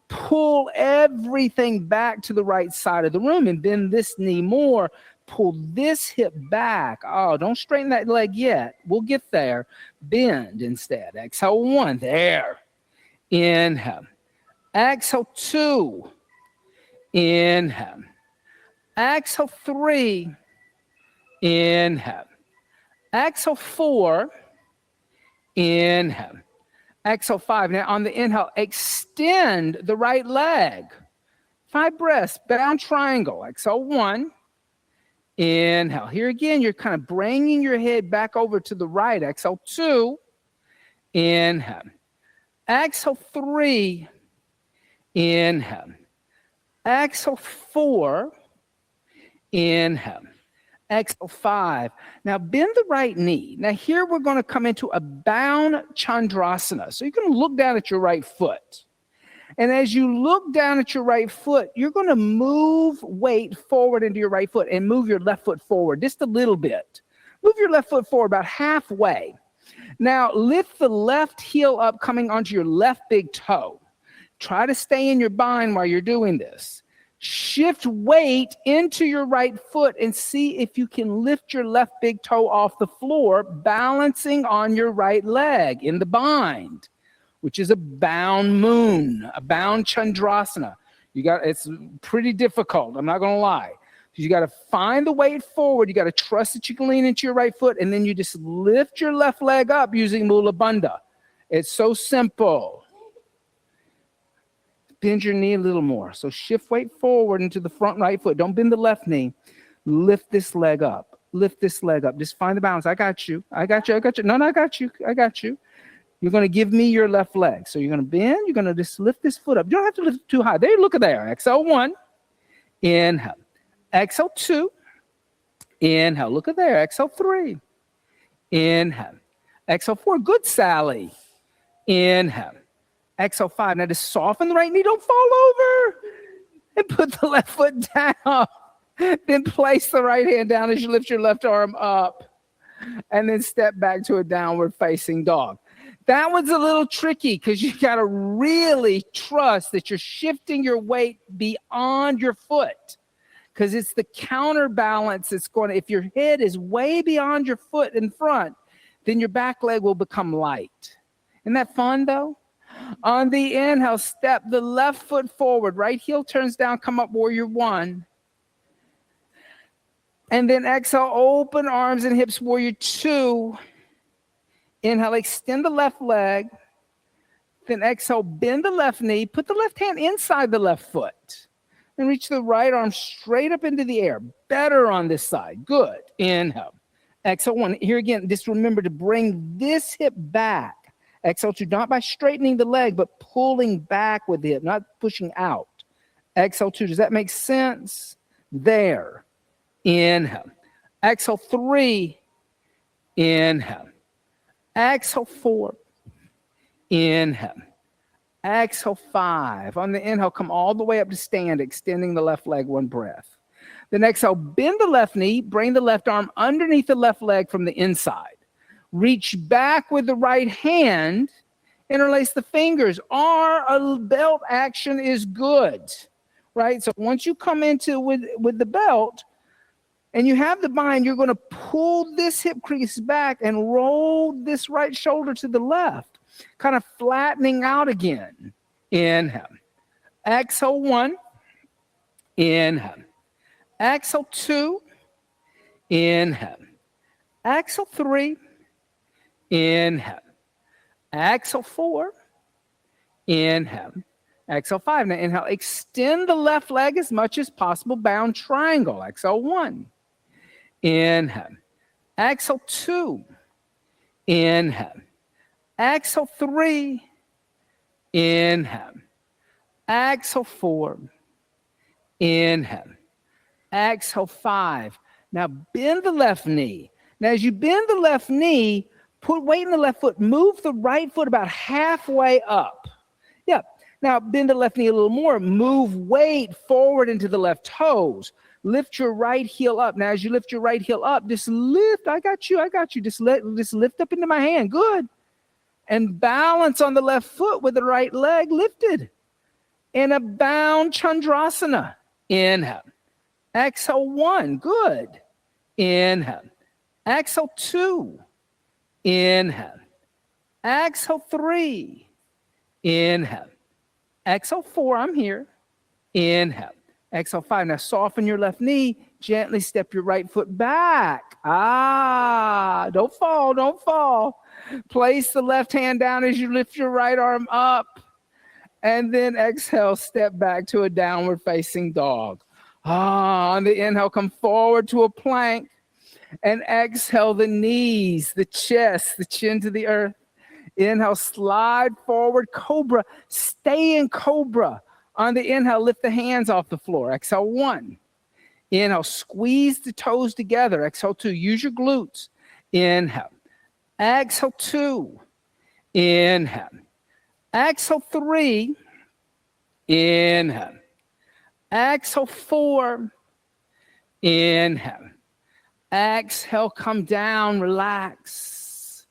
S1: pull everything back to the right side of the room and bend this knee more. Pull this hip back. Don't straighten that leg yet. We'll get there. Bend instead. Exhale 1. There. Inhale. Exhale 2. Inhale. Exhale 3. Inhale. Exhale 4. Inhale. Exhale 5. Now on the inhale, extend the right leg. 5 breaths, bound triangle. Exhale 1. Inhale. Here again, you're kind of bringing your head back over to the right. Exhale 2. Inhale. Exhale 3. Inhale. Exhale 4. Inhale. Exhale 5. Now bend the right knee. Now here we're going to come into a bound chandrasana. So you're going to look down at your right foot. And as you look down at your right foot, you're going to move weight forward into your right foot and move your left foot forward just a little bit. Move your left foot forward about halfway. Now lift the left heel up, coming onto your left big toe. Try to stay in your bind while you're doing this. Shift weight into your right foot and see if you can lift your left big toe off the floor, balancing on your right leg in the bind, which is a bound moon, a bound chandrasana. It's pretty difficult, I'm not going to lie. You got to find the weight forward. You got to trust that you can lean into your right foot, and then you just lift your left leg up using Mula Bandha. It's so simple. Bend your knee a little more. So shift weight forward into the front right foot. Don't bend the left knee. Lift this leg up. Lift this leg up. Just find the balance. I got you. I got you. I got you. No, I got you. I got you. You're going to give me your left leg. So you're going to bend. You're going to just lift this foot up. You don't have to lift it too high. There, look at there. Exhale 1. Inhale. Exhale 2. Inhale. Look at there. Exhale 3. Inhale. Exhale 4. Good, Sally. Inhale. Exhale 5. Now just soften the right knee. Don't fall over. And put the left foot down. Then place the right hand down as you lift your left arm up. And then step back to a downward facing dog. That one's a little tricky because you got to really trust that you're shifting your weight beyond your foot. Because it's the counterbalance that's going to, if your head is way beyond your foot in front, then your back leg will become light. Isn't that fun, though? On the inhale, step the left foot forward. Right heel turns down, come up, warrior 1. And then exhale, open arms and hips, warrior 2. Inhale, extend the left leg. Then exhale, bend the left knee. Put the left hand inside the left foot. And reach the right arm straight up into the air. Better on this side. Good. Inhale. Exhale 1. Here again, just remember to bring this hip back. Exhale 2, not by straightening the leg, but pulling back with the hip, not pushing out. Exhale 2. Does that make sense? There. Inhale. Exhale 3. Inhale. Exhale 4. Inhale. Exhale 5. On the inhale, come all the way up to stand, extending the left leg 1 breath. Then exhale, bend the left knee, bring the left arm underneath the left leg from the inside. Reach back with the right hand, interlace the fingers. A belt action is good, right? So once you come into with the belt and you have the bind, you're going to pull this hip crease back and roll this right shoulder to the left, kind of flattening out again. Inhale. Exhale 1. Inhale. Exhale 2. Inhale. Exhale 3. Inhale. Exhale 4. Inhale. Exhale 5. Now inhale. Extend the left leg as much as possible. Bound triangle. Exhale 1. Inhale. Exhale 2. Inhale. Exhale 3. Inhale. Exhale 4. Inhale. Exhale 5. Now bend the left knee. Now as you bend the left knee, put weight in the left foot. Move the right foot about halfway up. Yep. Now bend the left knee a little more. Move weight forward into the left toes. Lift your right heel up. Now as you lift your right heel up, just lift. I got you. Just lift up into my hand. Good. And balance on the left foot with the right leg lifted. In a bound chandrasana. Inhale. Exhale 1. Good. Inhale. Exhale 2. Inhale. Exhale 3. Inhale. Exhale 4. I'm here. Inhale. Exhale 5. Now soften your left knee. Gently step your right foot back. Don't fall. Don't fall. Place the left hand down as you lift your right arm up. And then exhale, step back to a downward facing dog. On the inhale, come forward to a plank. And exhale, the knees, the chest, the chin to the earth. Inhale, slide forward, cobra. Stay in cobra. On the inhale, lift the hands off the floor. Exhale 1. Inhale, squeeze the toes together. Exhale 2. Use your glutes. Inhale. Exhale 2. Inhale. Exhale 3. Inhale. Exhale 4. Inhale. Exhale, come down, relax.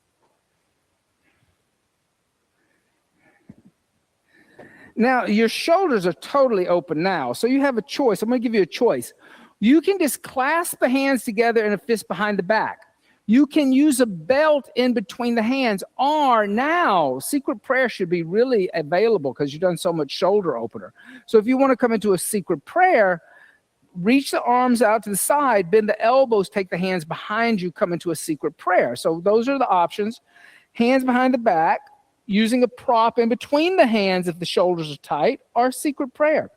S1: Now, your shoulders are totally open now. So you have a choice. I'm going to give you a choice. You can just clasp the hands together in a fist behind the back. You can use a belt in between the hands. Or now, secret prayer should be really available because you've done so much shoulder opener. So if you want to come into a secret prayer, reach the arms out to the side, bend the elbows, take the hands behind you, come into a secret prayer. So those are the options. Hands behind the back, using a prop in between the hands if the shoulders are tight, or secret prayer.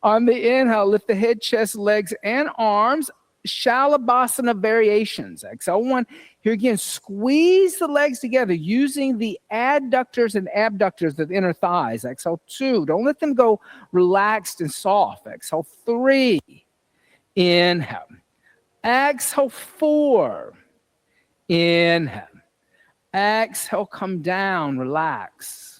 S1: On the inhale, lift the head, chest, legs, and arms. Shalabhasana variations. Exhale 1. Here again, squeeze the legs together using the adductors and abductors of the inner thighs. Exhale 2. Don't let them go relaxed and soft. Exhale 3. Inhale. Exhale 4. Inhale. Exhale, come down, relax.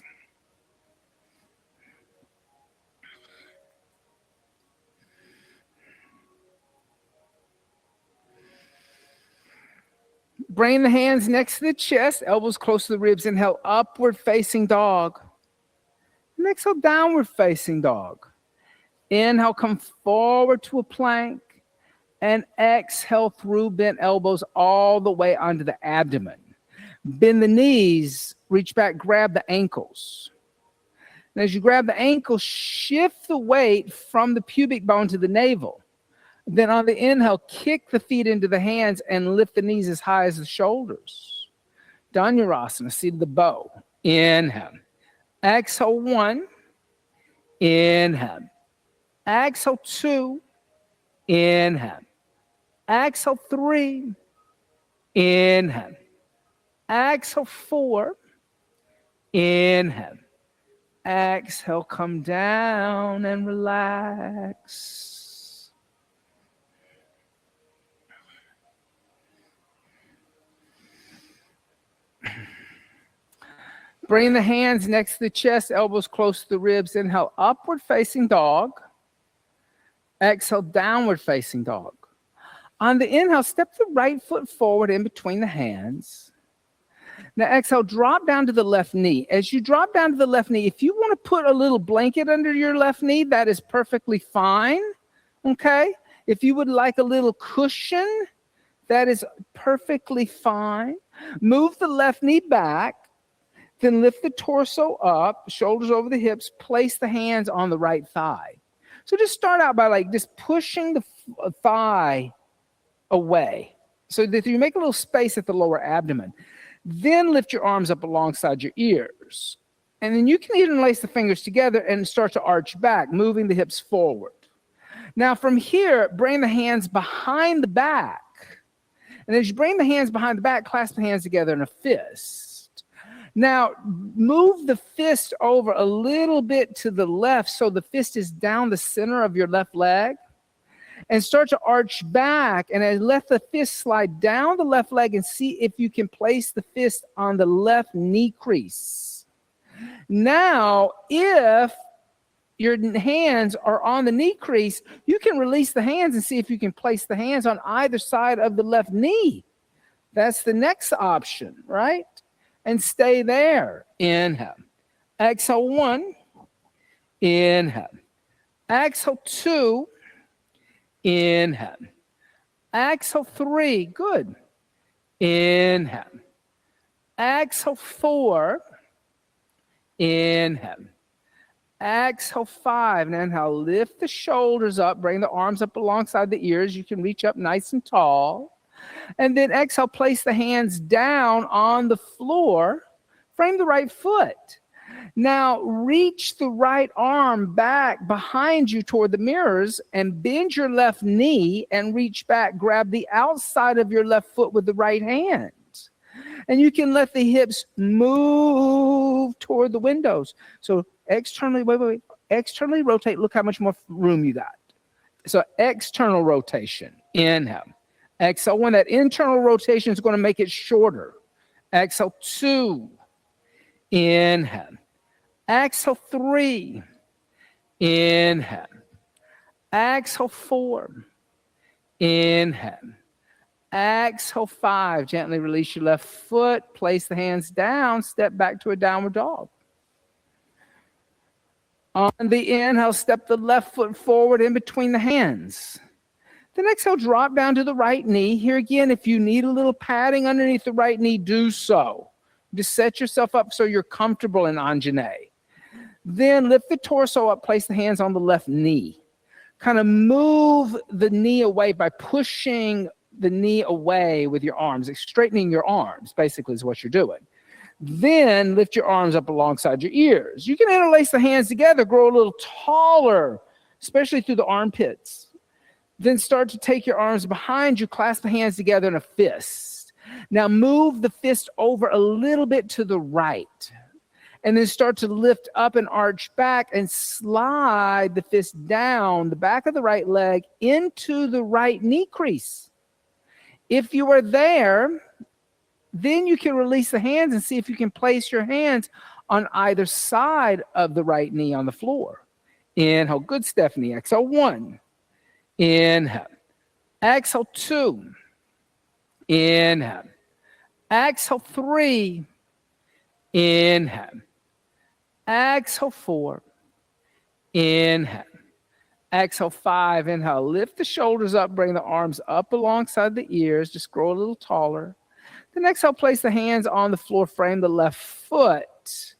S1: Bring the hands next to the chest, elbows close to the ribs. Inhale, upward facing dog. And exhale, downward facing dog. Inhale, come forward to a plank. And exhale through bent elbows all the way onto the abdomen. Bend the knees, reach back, grab the ankles. And as you grab the ankles, shift the weight from the pubic bone to the navel. Then on the inhale, kick the feet into the hands and lift the knees as high as the shoulders. Dhanurasana, seat of the bow. Inhale. Exhale 1. Inhale. Exhale 2. Inhale. Exhale 3. Inhale. Exhale 4. Inhale. Exhale, come down and relax. Bring the hands next to the chest, elbows close to the ribs. Inhale, upward facing dog. Exhale, downward facing dog. On the inhale, step the right foot forward in between the hands. Now exhale, drop down to the left knee. As you drop down to the left knee, if you want to put a little blanket under your left knee, that is perfectly fine, okay? If you would like a little cushion, that is perfectly fine. Move the left knee back. Then lift the torso up, shoulders over the hips, place the hands on the right thigh. So just start out by just pushing the thigh away so that you make a little space at the lower abdomen. Then lift your arms up alongside your ears. And then you can even lace the fingers together and start to arch back, moving the hips forward. Now from here, bring the hands behind the back. And as you bring the hands behind the back, clasp the hands together in a fist. Now, move the fist over a little bit to the left so the fist is down the center of your left leg. And start to arch back and then let the fist slide down the left leg and see if you can place the fist on the left knee crease. Now, if your hands are on the knee crease, you can release the hands and see if you can place the hands on either side of the left knee. That's the next option, right? And stay there. Inhale. Exhale 1. Inhale. Exhale 2. Inhale. Exhale 3. Good. Inhale. Exhale 4. Inhale. Exhale 5. And inhale. Lift the shoulders up. Bring the arms up alongside the ears. You can reach up nice and tall. And then exhale, place the hands down on the floor. Frame the right foot. Now reach the right arm back behind you toward the mirrors and bend your left knee and reach back. Grab the outside of your left foot with the right hand. And you can let the hips move toward the windows. So externally, externally rotate. Look how much more room you got. So external rotation. Inhale. Exhale 1. That internal rotation is going to make it shorter. Exhale 2. Inhale. Exhale 3. Inhale. Exhale 4. Inhale. Exhale 5. Gently release your left foot. Place the hands down. Step back to a downward dog. On the inhale, step the left foot forward in between the hands. Then exhale, drop down to the right knee. Here again, if you need a little padding underneath the right knee, do so. Just set yourself up so you're comfortable in Anjane. Then lift the torso up, place the hands on the left knee. Kind of move the knee away by pushing the knee away with your arms, straightening your arms, basically is what you're doing. Then lift your arms up alongside your ears. You can interlace the hands together, grow a little taller, especially through the armpits. Then start to take your arms behind you, clasp the hands together in a fist. Now move the fist over a little bit to the right. And then start to lift up and arch back and slide the fist down the back of the right leg into the right knee crease. If you are there, then you can release the hands and see if you can place your hands on either side of the right knee on the floor. Inhale. Good, Stephanie. Exhale, 1. Inhale. Exhale, 2. Inhale. Exhale, 3. Inhale. Exhale, 4. Inhale. Exhale, 5. Inhale. Lift the shoulders up. Bring the arms up alongside the ears. Just grow a little taller. Then exhale, place the hands on the floor, frame the left foot.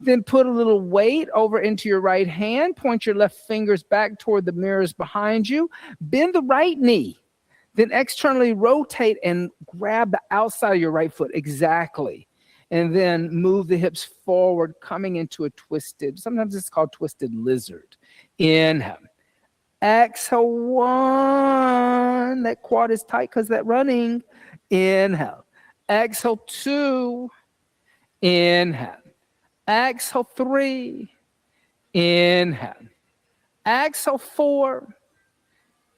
S1: Then put a little weight over into your right hand. Point your left fingers back toward the mirrors behind you. Bend the right knee. Then externally rotate and grab the outside of your right foot. Exactly. And then move the hips forward, coming into a twisted, sometimes it's called twisted lizard. Inhale. Exhale, 1. That quad is tight because that running. Inhale. Exhale, 2. Inhale. Exhale, 3. Inhale. Exhale, 4.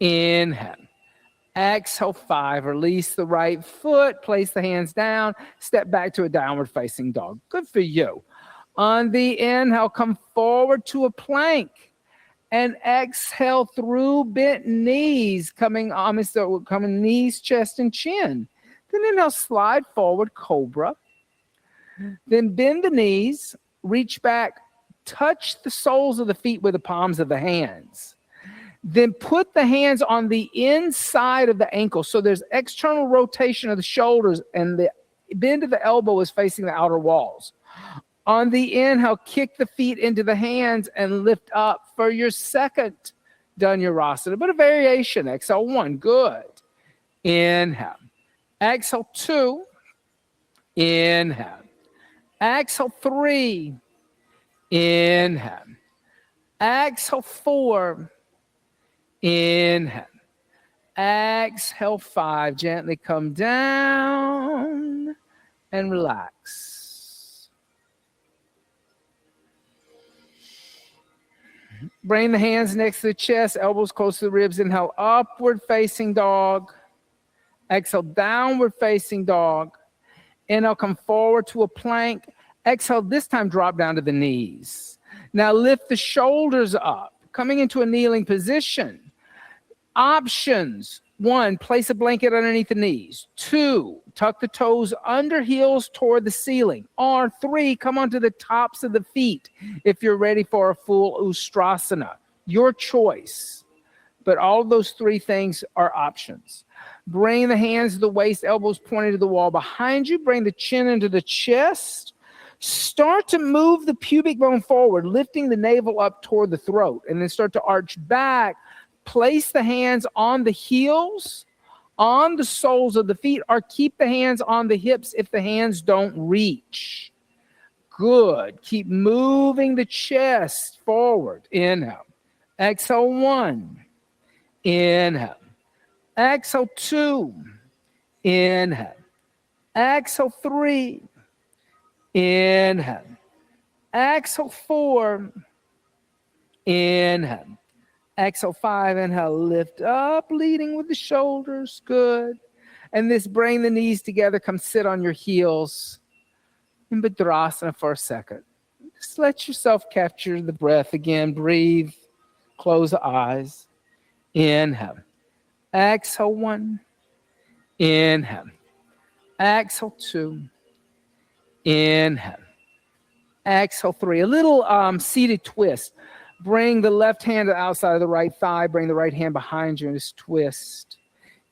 S1: Inhale. Exhale, 5. Release the right foot. Place the hands down. Step back to a downward facing dog. Good for you. On the inhale, come forward to a plank. And exhale through bent knees, coming knees, chest, and chin. Then inhale, slide forward, cobra. Then bend the knees, reach back, touch the soles of the feet with the palms of the hands. Then put the hands on the inside of the ankle. So there's external rotation of the shoulders and the bend of the elbow is facing the outer walls. On the inhale, kick the feet into the hands and lift up for your second Dhanurasana, but a variation. Exhale, 1. Good. Inhale. Exhale, 2. Inhale. Exhale, 3. Inhale. Exhale, 4. Inhale. Exhale, 5. Gently come down and relax. Bring the hands next to the chest, elbows close to the ribs. Inhale, upward facing dog. Exhale, downward facing dog. Inhale, come forward to a plank. Exhale, this time drop down to the knees. Now lift the shoulders up, coming into a kneeling position. Options. 1, place a blanket underneath the knees. 2, tuck the toes under heels toward the ceiling. Or 3, come onto the tops of the feet if you're ready for a full Ustrasana. Your choice. But all of those 3 things are options. Bring the hands to the waist, elbows pointed to the wall behind you. Bring the chin into the chest. Start to move the pubic bone forward, lifting the navel up toward the throat. And then start to arch back. Place the hands on the heels, on the soles of the feet, or keep the hands on the hips if the hands don't reach. Good. Keep moving the chest forward. Inhale. Exhale, 1. Inhale. Exhale, 2. Inhale. Exhale, 3. Inhale. Exhale, 4. Inhale. Exhale, 5. Inhale, lift up, leading with the shoulders. Good. And this, bring the knees together. Come sit on your heels in Bhadrasana for a second. Just let yourself capture the breath again. Breathe. Close the eyes. Inhale. Exhale, 1. Inhale. Exhale, 2. Inhale. Exhale, 3. A little seated twist. Bring the left hand to the outside of the right thigh. Bring the right hand behind you and just twist.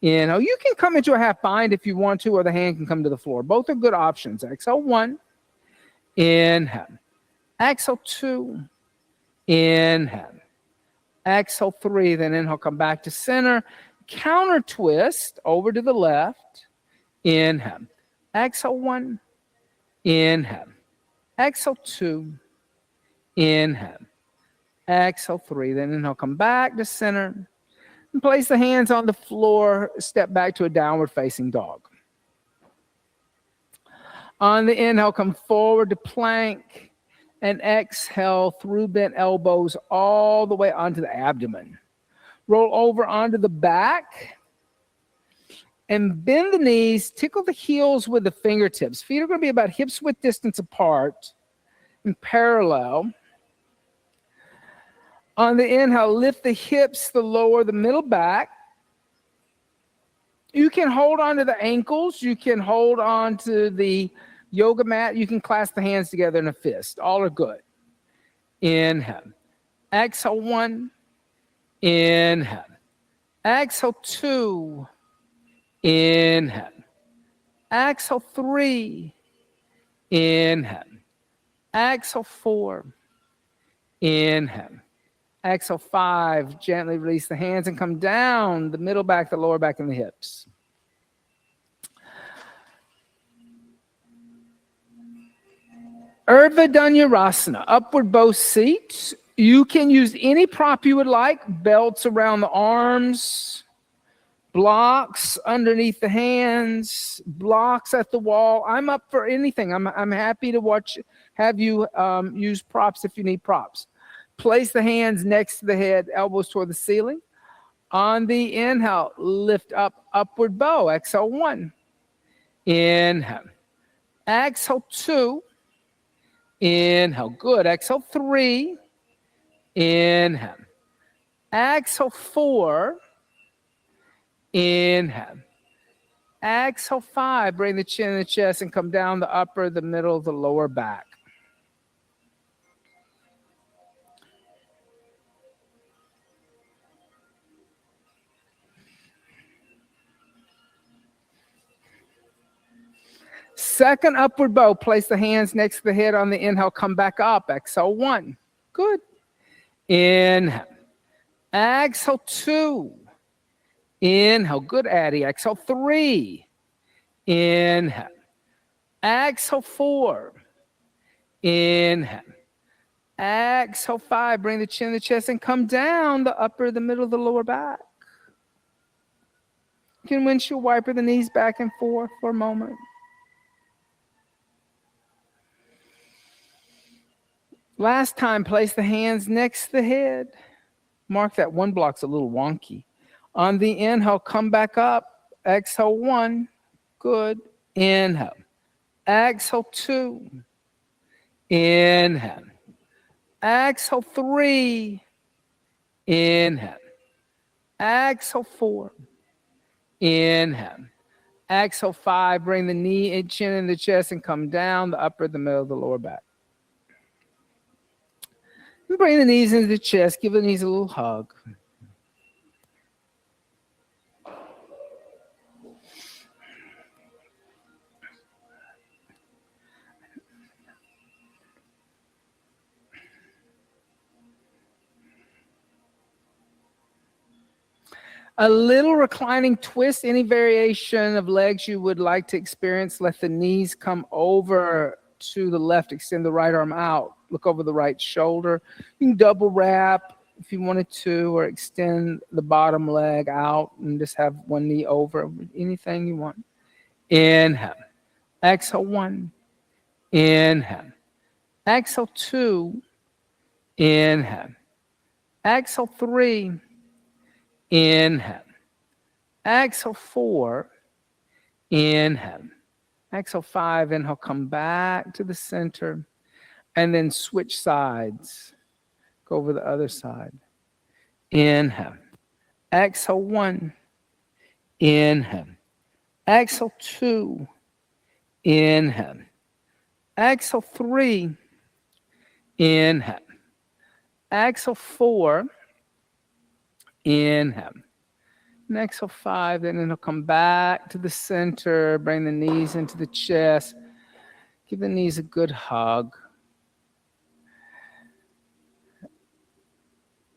S1: Inhale. You can come into a half bind if you want to, or the hand can come to the floor. Both are good options. Exhale, 1. Inhale. Exhale, 2. Inhale. Exhale, 3. Then inhale, come back to center. Counter twist over to the left. Inhale. Exhale, 1. Inhale. Exhale, 2. Inhale. Exhale, 3. Then inhale, come back to center. And place the hands on the floor. Step back to a downward facing dog. On the inhale, come forward to plank. And exhale through bent elbows all the way onto the abdomen. Roll over onto the back. And bend the knees. Tickle the heels with the fingertips. Feet are going to be about hips width distance apart and parallel. On the inhale, lift the hips, the lower, the middle back. You can hold on to the ankles. You can hold on to the yoga mat. You can clasp the hands together in a fist. All are good. Inhale. Exhale, 1. Inhale. Exhale, 2. Inhale. Exhale, 3. Inhale. Exhale, 4. Inhale. Exhale, 5. Gently release the hands and come down the middle back, the lower back, and the hips. Urdhva upward bow seat. You can use any prop you would like. Belts around the arms. Blocks underneath the hands. Blocks at the wall. I'm up for anything. I'm happy to have you use props if you need props. Place the hands next to the head, elbows toward the ceiling. On the inhale, lift up, upward bow. Exhale, 1. Inhale. Exhale, 2. Inhale. Good. Exhale, 3. Inhale. Exhale, 4. Inhale. Exhale, 5. Bring the chin and the chest and come down the upper, the middle, the lower back. Second upward bow. Place the hands next to the head on the inhale. Come back up. Exhale, 1. Good. Inhale. Exhale, 2. Inhale. Good, Addie. Exhale, 3. Inhale. Exhale, 4. Inhale. Exhale, 5. Bring the chin to the chest and come down the upper, the middle, the lower back. You can windshield wiper the knees back and forth for a moment. Last time, place the hands next to the head. Mark that one block's a little wonky. On the inhale, come back up. Exhale, 1. Good. Inhale. Exhale, 2. Inhale. Exhale, 3. Inhale. Exhale, 4. Inhale. Exhale, 5. Bring the knee and chin in the chest and come down the upper, the middle, the lower back. And bring the knees into the chest. Give the knees a little hug. A little reclining twist, any variation of legs you would like to experience. Let the knees come over to the left. Extend the right arm out. Look over the right shoulder. You can double wrap if you wanted to, or extend the bottom leg out and just have one knee over. Anything you want. Inhale. Exhale, 1. Inhale. Exhale, 2. Inhale. Exhale, 3. Inhale. Exhale, 4. Inhale. Exhale, 5. Inhale, come back to the center. And then switch sides. Go over the other side. Inhale. Exhale, 1. Inhale. Exhale, 2. Inhale. Exhale, 3. Inhale. Exhale 4. Inhale. And exhale 5. Then it'll come back to the center. Bring the knees into the chest. Give the knees a good hug.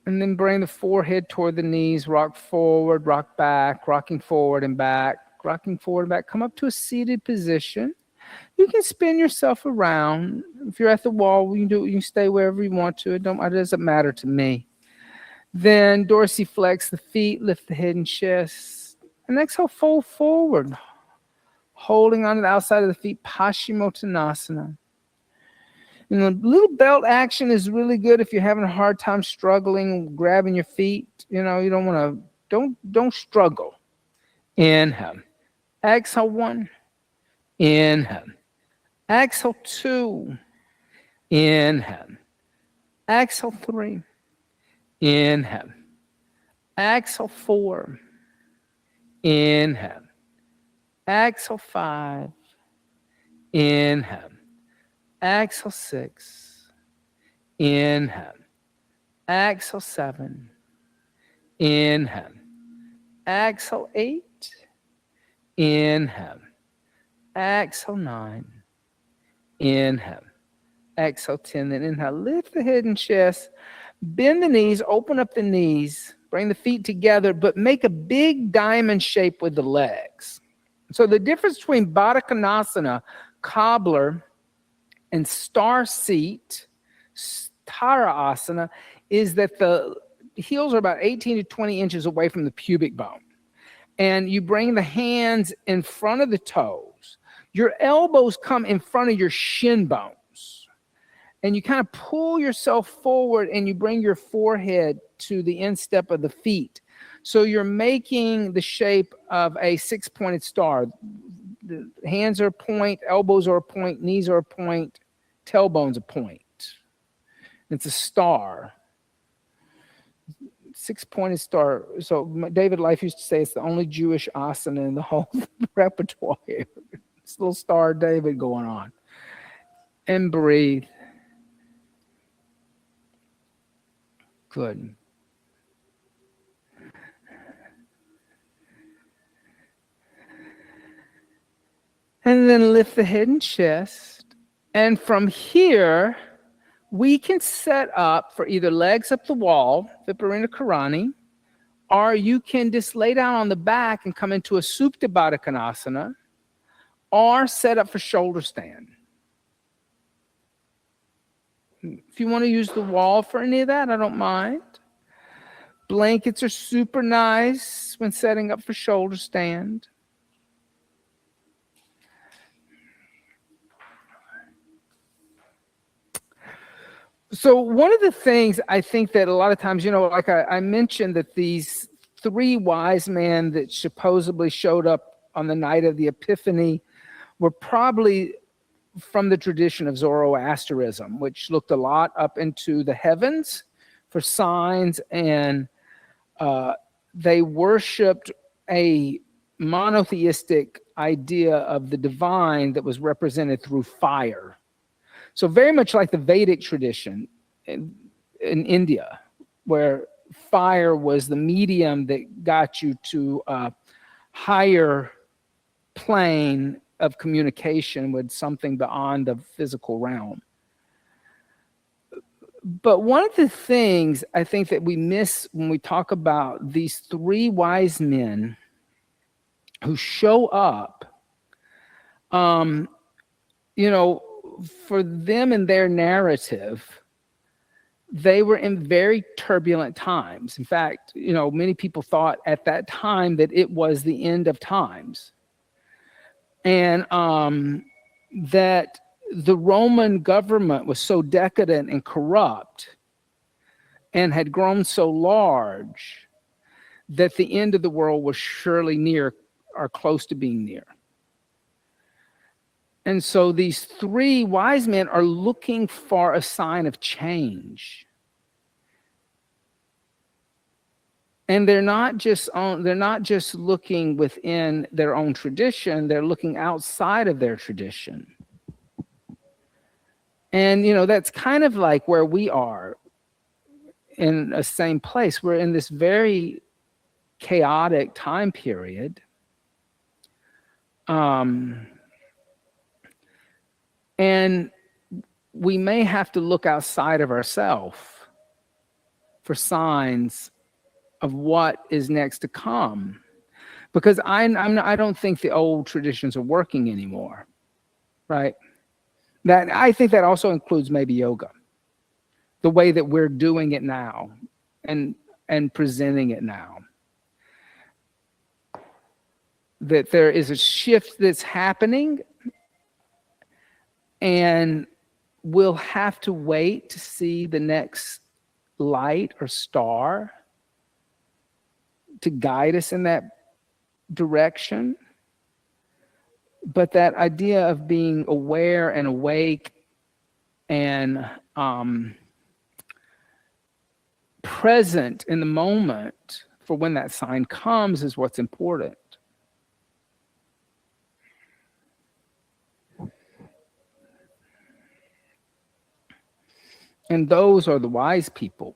S1: And then bring the forehead toward the knees. Rock forward, rock back, rocking forward and back, rocking forward and back. Come up to a seated position. You can spin yourself around. If you're at the wall, you can stay wherever you want to. It doesn't matter to me. Then dorsiflex the feet, lift the head and chest. And exhale, fold forward. Holding onto the outside of the feet, Paschimottanasana. And the little belt action is really good if you're having a hard time struggling, grabbing your feet. You don't want to, don't struggle. Inhale. Exhale 1. Inhale. Exhale 2. Inhale. Exhale 3. Inhale. Exhale 4. Inhale. Exhale 5. Inhale. Exhale 6. Inhale. Exhale 7. Inhale. Exhale 8. Inhale. Exhale 9. Inhale. Exhale 10. Then inhale. Lift the head and chest. Bend the knees. Open up the knees. Bring the feet together, but make a big diamond shape with the legs. So the difference between Baddha Konasana, cobbler, and star seat, Tara Asana, is that the heels are about 18 to 20 inches away from the pubic bone. And you bring the hands in front of the toes. Your elbows come in front of your shin bones. And you kind of pull yourself forward and you bring your forehead to the instep of the feet. So you're making the shape of a 6-pointed star. The hands are a point, elbows are a point, knees are a point, tailbone's a point. It's a star. 6-pointed star. So David Life used to say it's the only Jewish asana in the whole repertoire. This little star David going on. And breathe. Good. And then lift the head and chest. And from here, we can set up for either legs up the wall, Viparita Karani, or you can just lay down on the back and come into a Supta Baddha Konasana, or set up for shoulder stand. If you want to use the wall for any of that, I don't mind. Blankets are super nice when setting up for shoulder stand. So one of the things I think that a lot of times, like I mentioned that these 3 wise men that supposedly showed up on the night of the Epiphany were probably from the tradition of Zoroastrianism, which looked a lot up into the heavens for signs, and they worshipped a monotheistic idea of the divine that was represented through fire. So very much like the Vedic tradition in India, where fire was the medium that got you to a higher plane of communication with something beyond the physical realm. But one of the things I think that we miss when we talk about these 3 wise men who show up, for them and their narrative, they were in very turbulent times. In fact, many people thought at that time that it was the end of times. And that the Roman government was so decadent and corrupt and had grown so large that the end of the world was surely near or close to being near. And so these 3 wise men are looking for a sign of change. And they're not just looking within their own tradition, they're looking outside of their tradition. And that's kind of like where we are. in a same place. We're in this very chaotic time period. And we may have to look outside of ourselves for signs of what is next to come. Because I don't think the old traditions are working anymore, right? That I think that also includes maybe yoga, the way that we're doing it now and presenting it now. That there is a shift that's happening, and we'll have to wait to see the next light or star to guide us in that direction. But that idea of being aware and awake and present in the moment for when that sign comes is what's important. And those are the wise people.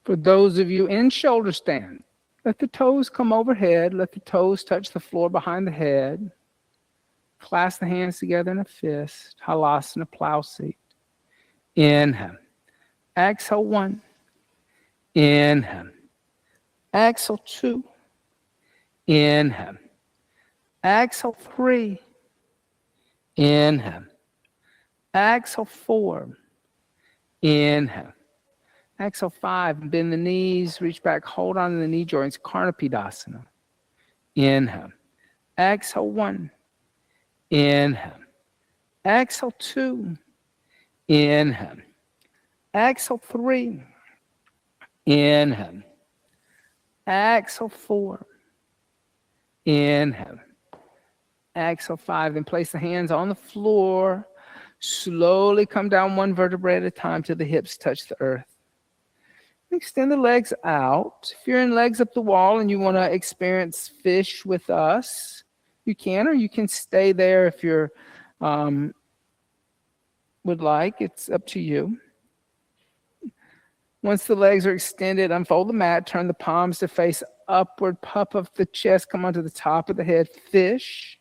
S1: For those of you in shoulder stand, let the toes come overhead. Let the toes touch the floor behind the head. Clasp the hands together in a fist. Halasana, plow seat. Inhale. Exhale, 1. Inhale. Exhale, 2. Inhale. Exhale, 3. Inhale. Exhale, 4. Inhale. Exhale, 5. Bend the knees, reach back, hold on to the knee joints, Karnapidasana. Inhale. Exhale, 1. Inhale. Exhale, 2. Inhale. Exhale, 3. Inhale. Exhale, 4. Inhale. Exhale, 5. Then place the hands on the floor. Slowly come down one vertebrae at a time till the hips touch the earth. Extend the legs out. If you're in legs up the wall and you want to experience fish with us, you can, or you can stay there if you're would like. It's up to you. Once the legs are extended, unfold the mat, turn the palms to face upward, puff up the chest, come onto the top of the head, fish.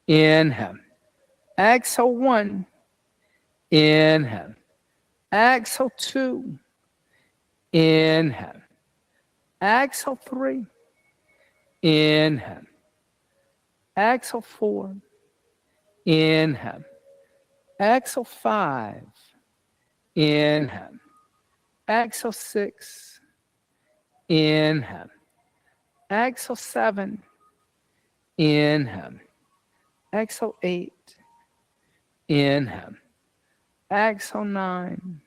S1: Inhale. Exhale, 1. Inhale. Exhale, 2. Inhale. Exhale, 3. Inhale. Exhale, 4. Inhale. Exhale, 5. Inhale. Exhale, 6. Inhale. Exhale, 7. Inhale. Exhale, 8. Inhale. Exhale, 9.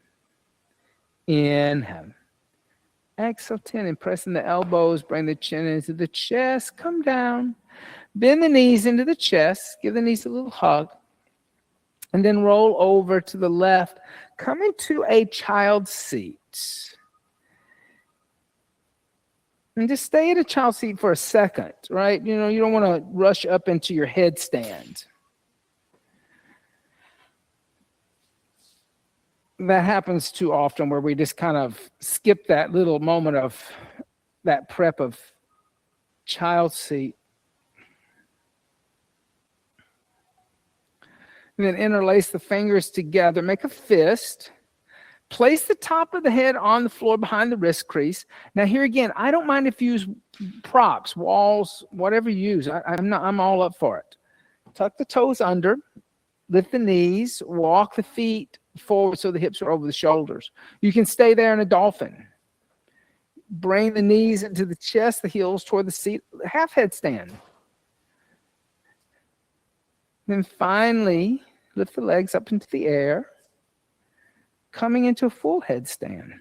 S1: Inhale. Exhale, 10. And pressing the elbows, bring the chin into the chest. Come down. Bend the knees into the chest. Give the knees a little hug. And then roll over to the left. Come into a child's seat. And just stay at a child's seat for a second, right? You know, you don't want to rush up into your headstand. That happens too often where we just kind of skip that little moment of that prep of child's seat. And then interlace the fingers together, make a fist. Place the top of the head on the floor behind the wrist crease. Now here again, I don't mind if you use props, walls, whatever you use. I'm all up for it. Tuck the toes under, lift the knees, walk the feet forward so the hips are over the shoulders. You can stay there in a dolphin. Bring the knees into the chest, the heels toward the seat, half headstand. Then finally, lift the legs up into the air, coming into a full headstand.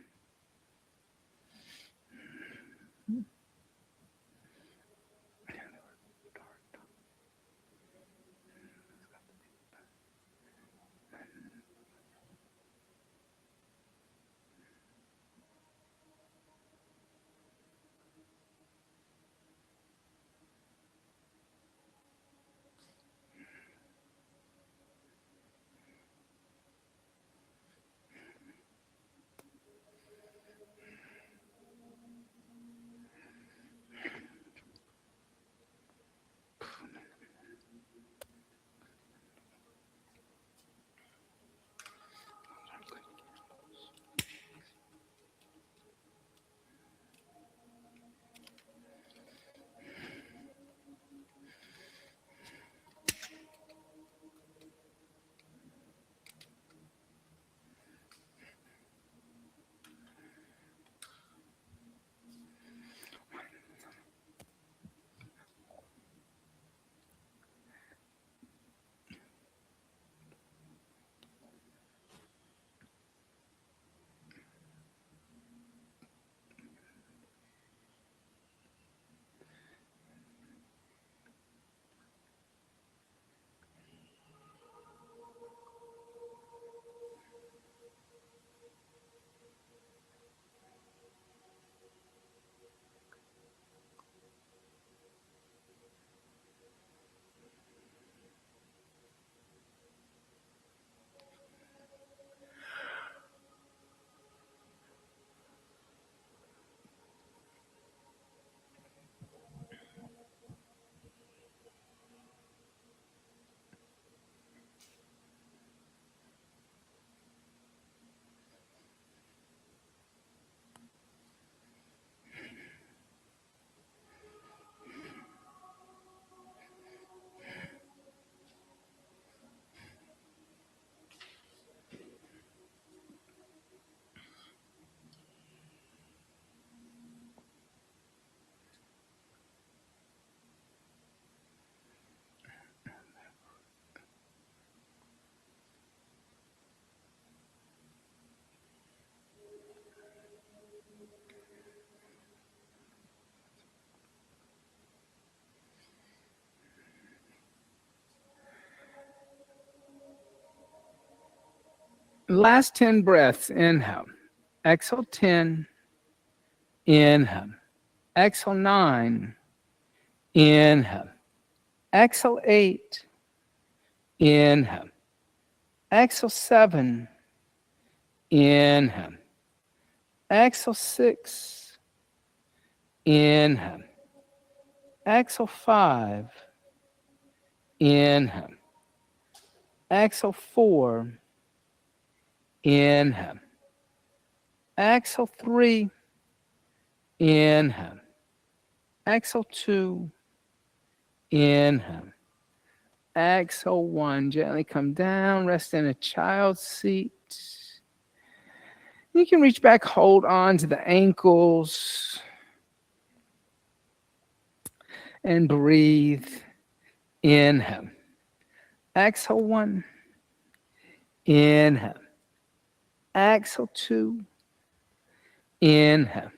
S1: Last 10 breaths. Inhale. Exhale 10. Inhale. Exhale 9. Inhale. Exhale 8. Inhale. Exhale 7. Inhale. Exhale 6. Inhale. Exhale 5. Inhale. Exhale 4. Inhale. Exhale 3. Inhale. Exhale 2. Inhale. Exhale 1. Gently come down. Rest in a child's seat. You can reach back, hold on to the ankles, and breathe. Inhale. Exhale 1. Inhale. Exhale 2. Inhale.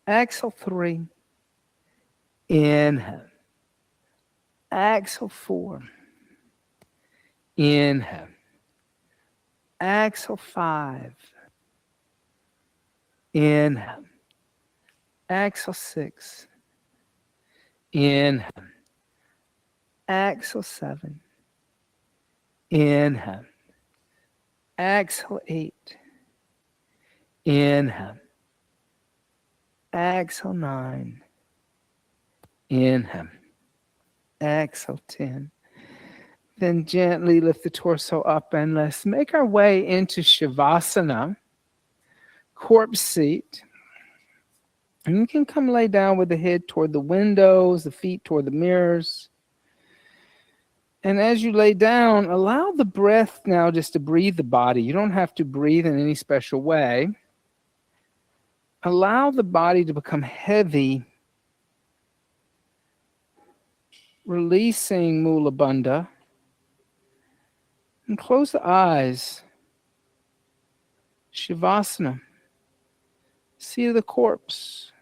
S1: Exhale 3. Inhale. Exhale 4. Inhale. Exhale 5. Inhale. Exhale 6. Inhale. Exhale 7. Inhale. Exhale 8. Inhale. Exhale 9. Inhale. Exhale 10. Then gently lift the torso up and let's make our way into Shavasana, corpse seat. And you can come lay down with the head toward the windows, the feet toward the mirrors. And as you lay down, allow the breath now just to breathe the body. You don't have to breathe in any special way. Allow the body to become heavy, releasing Mula Bandha. And close the eyes. Shavasana. Seat of the corpse.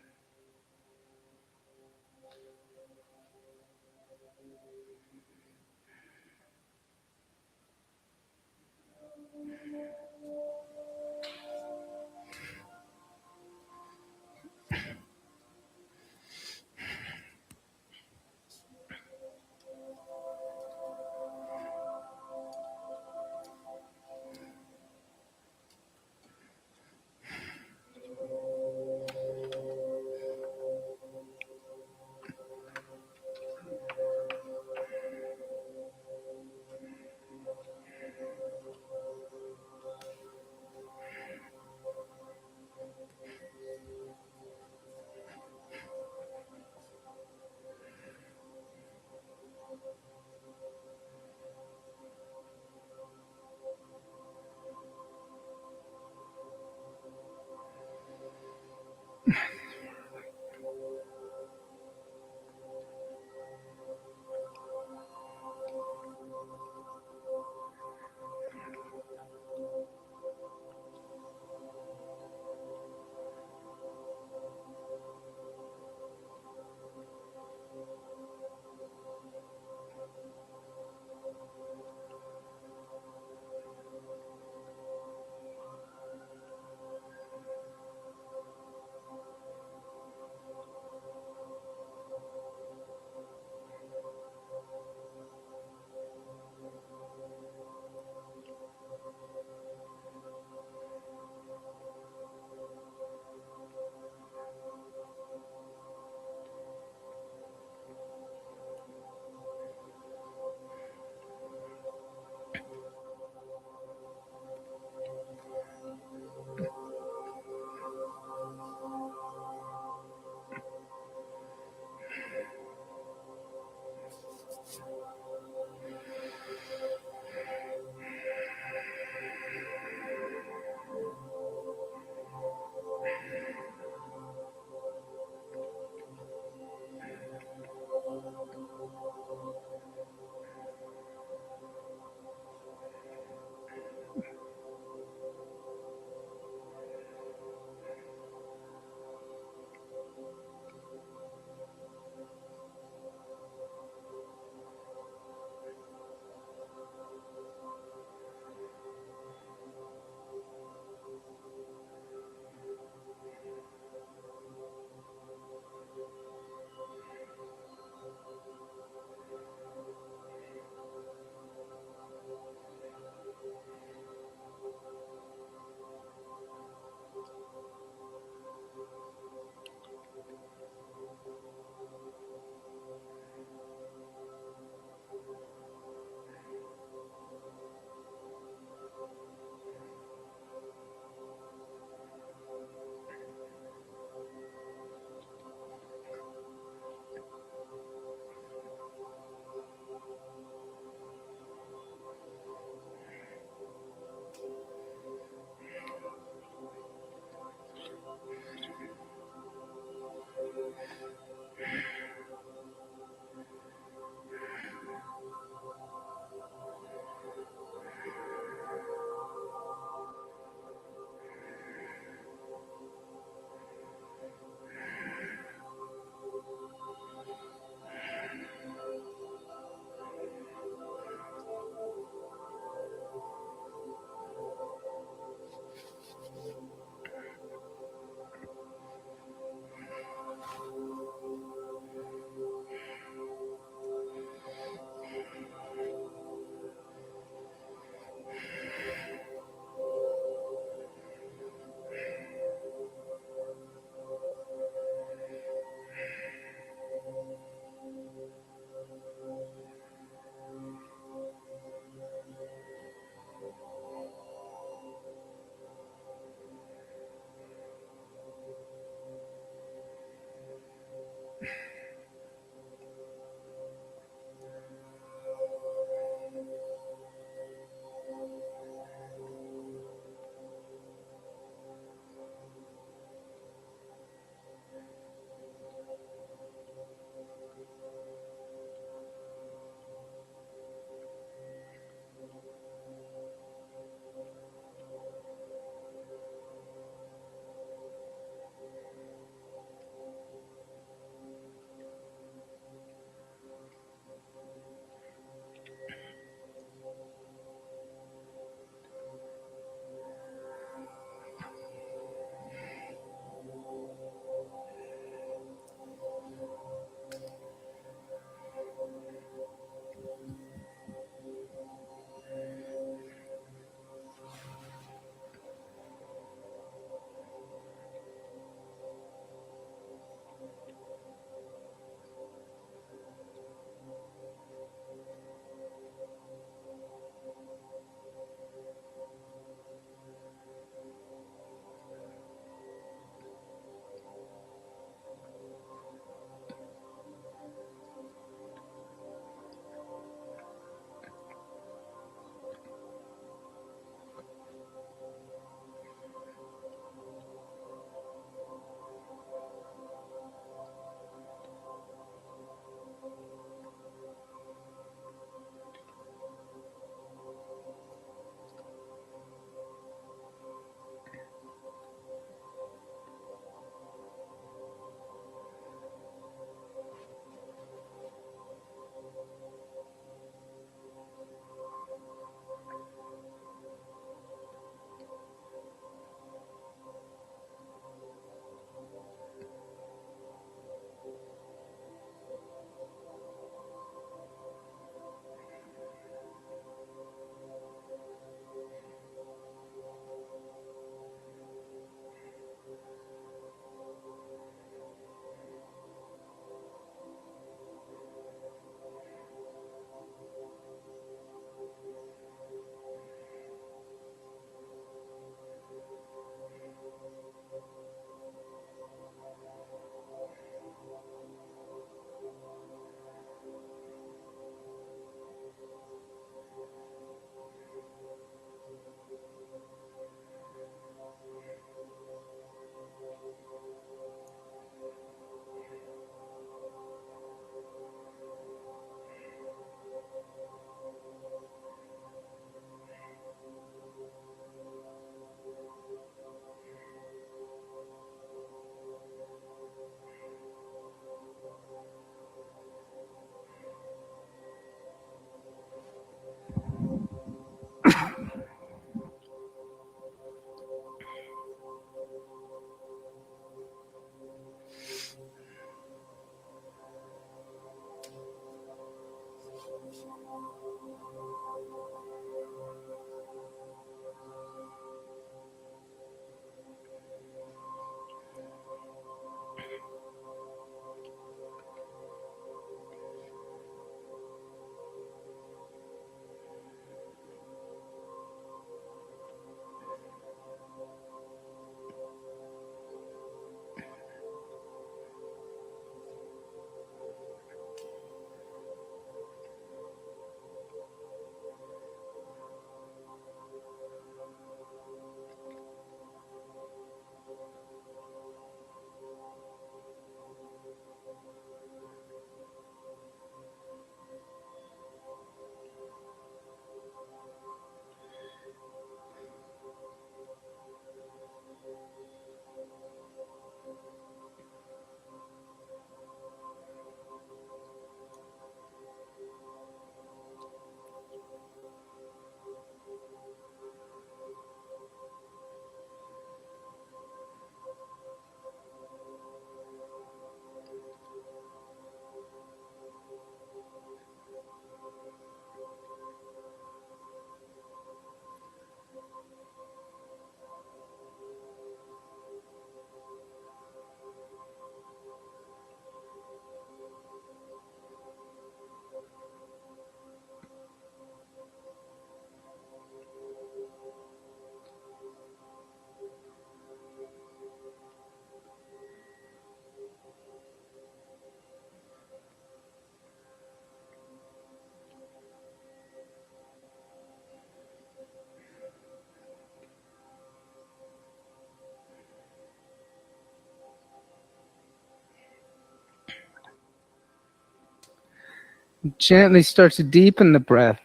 S1: Gently start to deepen the breath.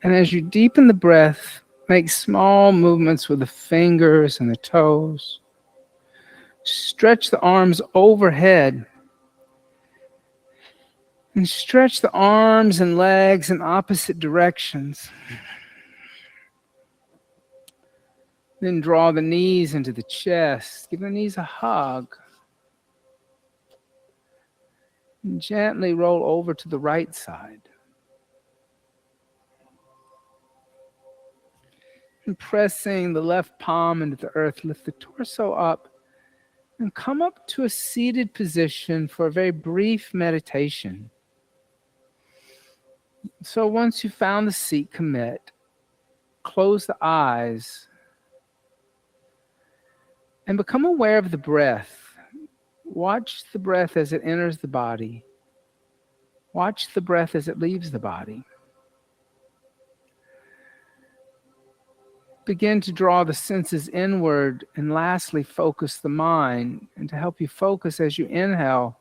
S1: And as you deepen the breath, make small movements with the fingers and the toes. Stretch the arms overhead. And stretch the arms and legs in opposite directions. Then draw the knees into the chest. Give the knees a hug. And gently roll over to the right side. And pressing the left palm into the earth, lift the torso up and come up to a seated position for a very brief meditation. So once you've found the seat, commit. Close the eyes and become aware of the breath. Watch the breath as it enters the body. Watch the breath as it leaves the body. Begin to draw the senses inward, and lastly, focus the mind. And to help you focus as you inhale,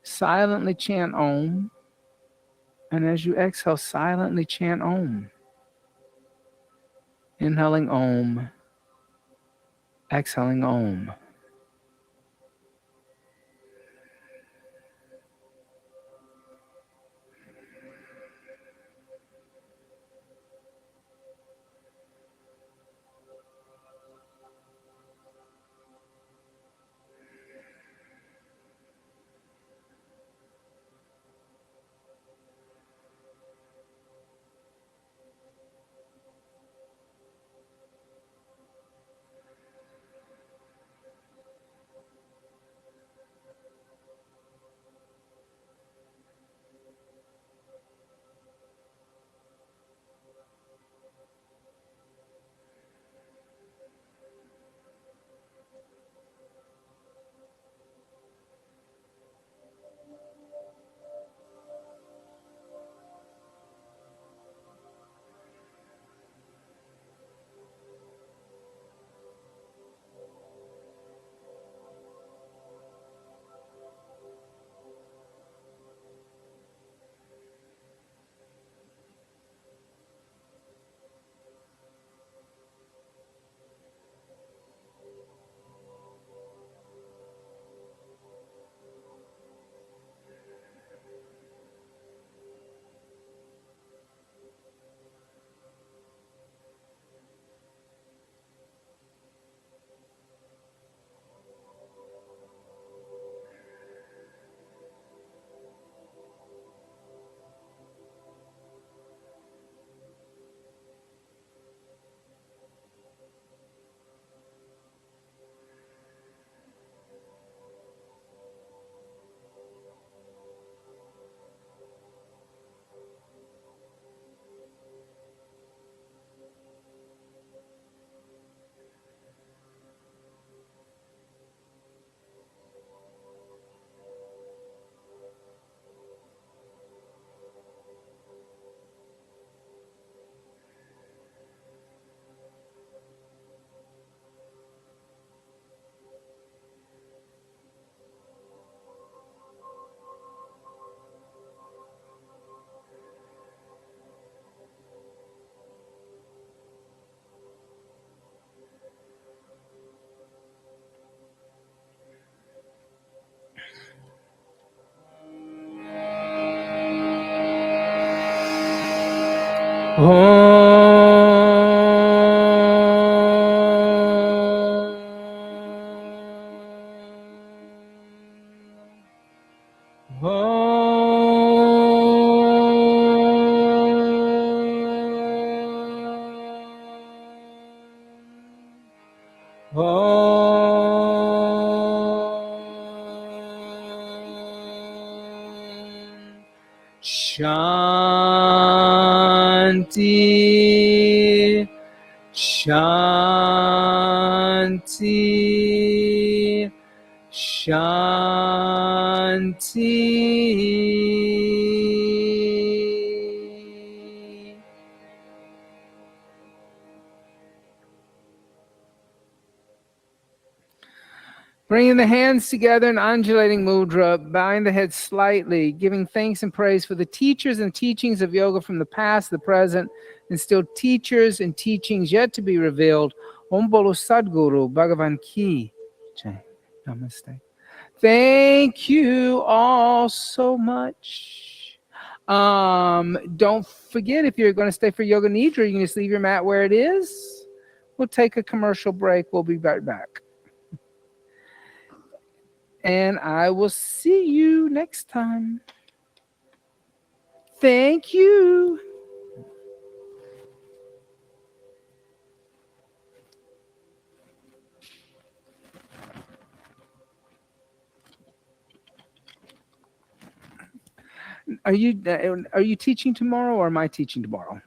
S1: silently chant Om. And as you exhale, silently chant Om. Inhaling Om, exhaling Om. Shanti, Shanti, Shanti. Bringing the hands together in undulating mudra, bowing the head slightly, giving thanks and praise for the teachers and teachings of yoga from the past, the present, and still teachers and teachings yet to be revealed. Om Bolo Sadguru Bhagavan Ki Jai. Namaste. Thank you all so much. Don't forget, if you're going to stay for Yoga Nidra, you can just leave your mat where it is. We'll take a commercial break. We'll be right back. And I will see you next time. Thank you. Are you teaching tomorrow, or am I teaching tomorrow?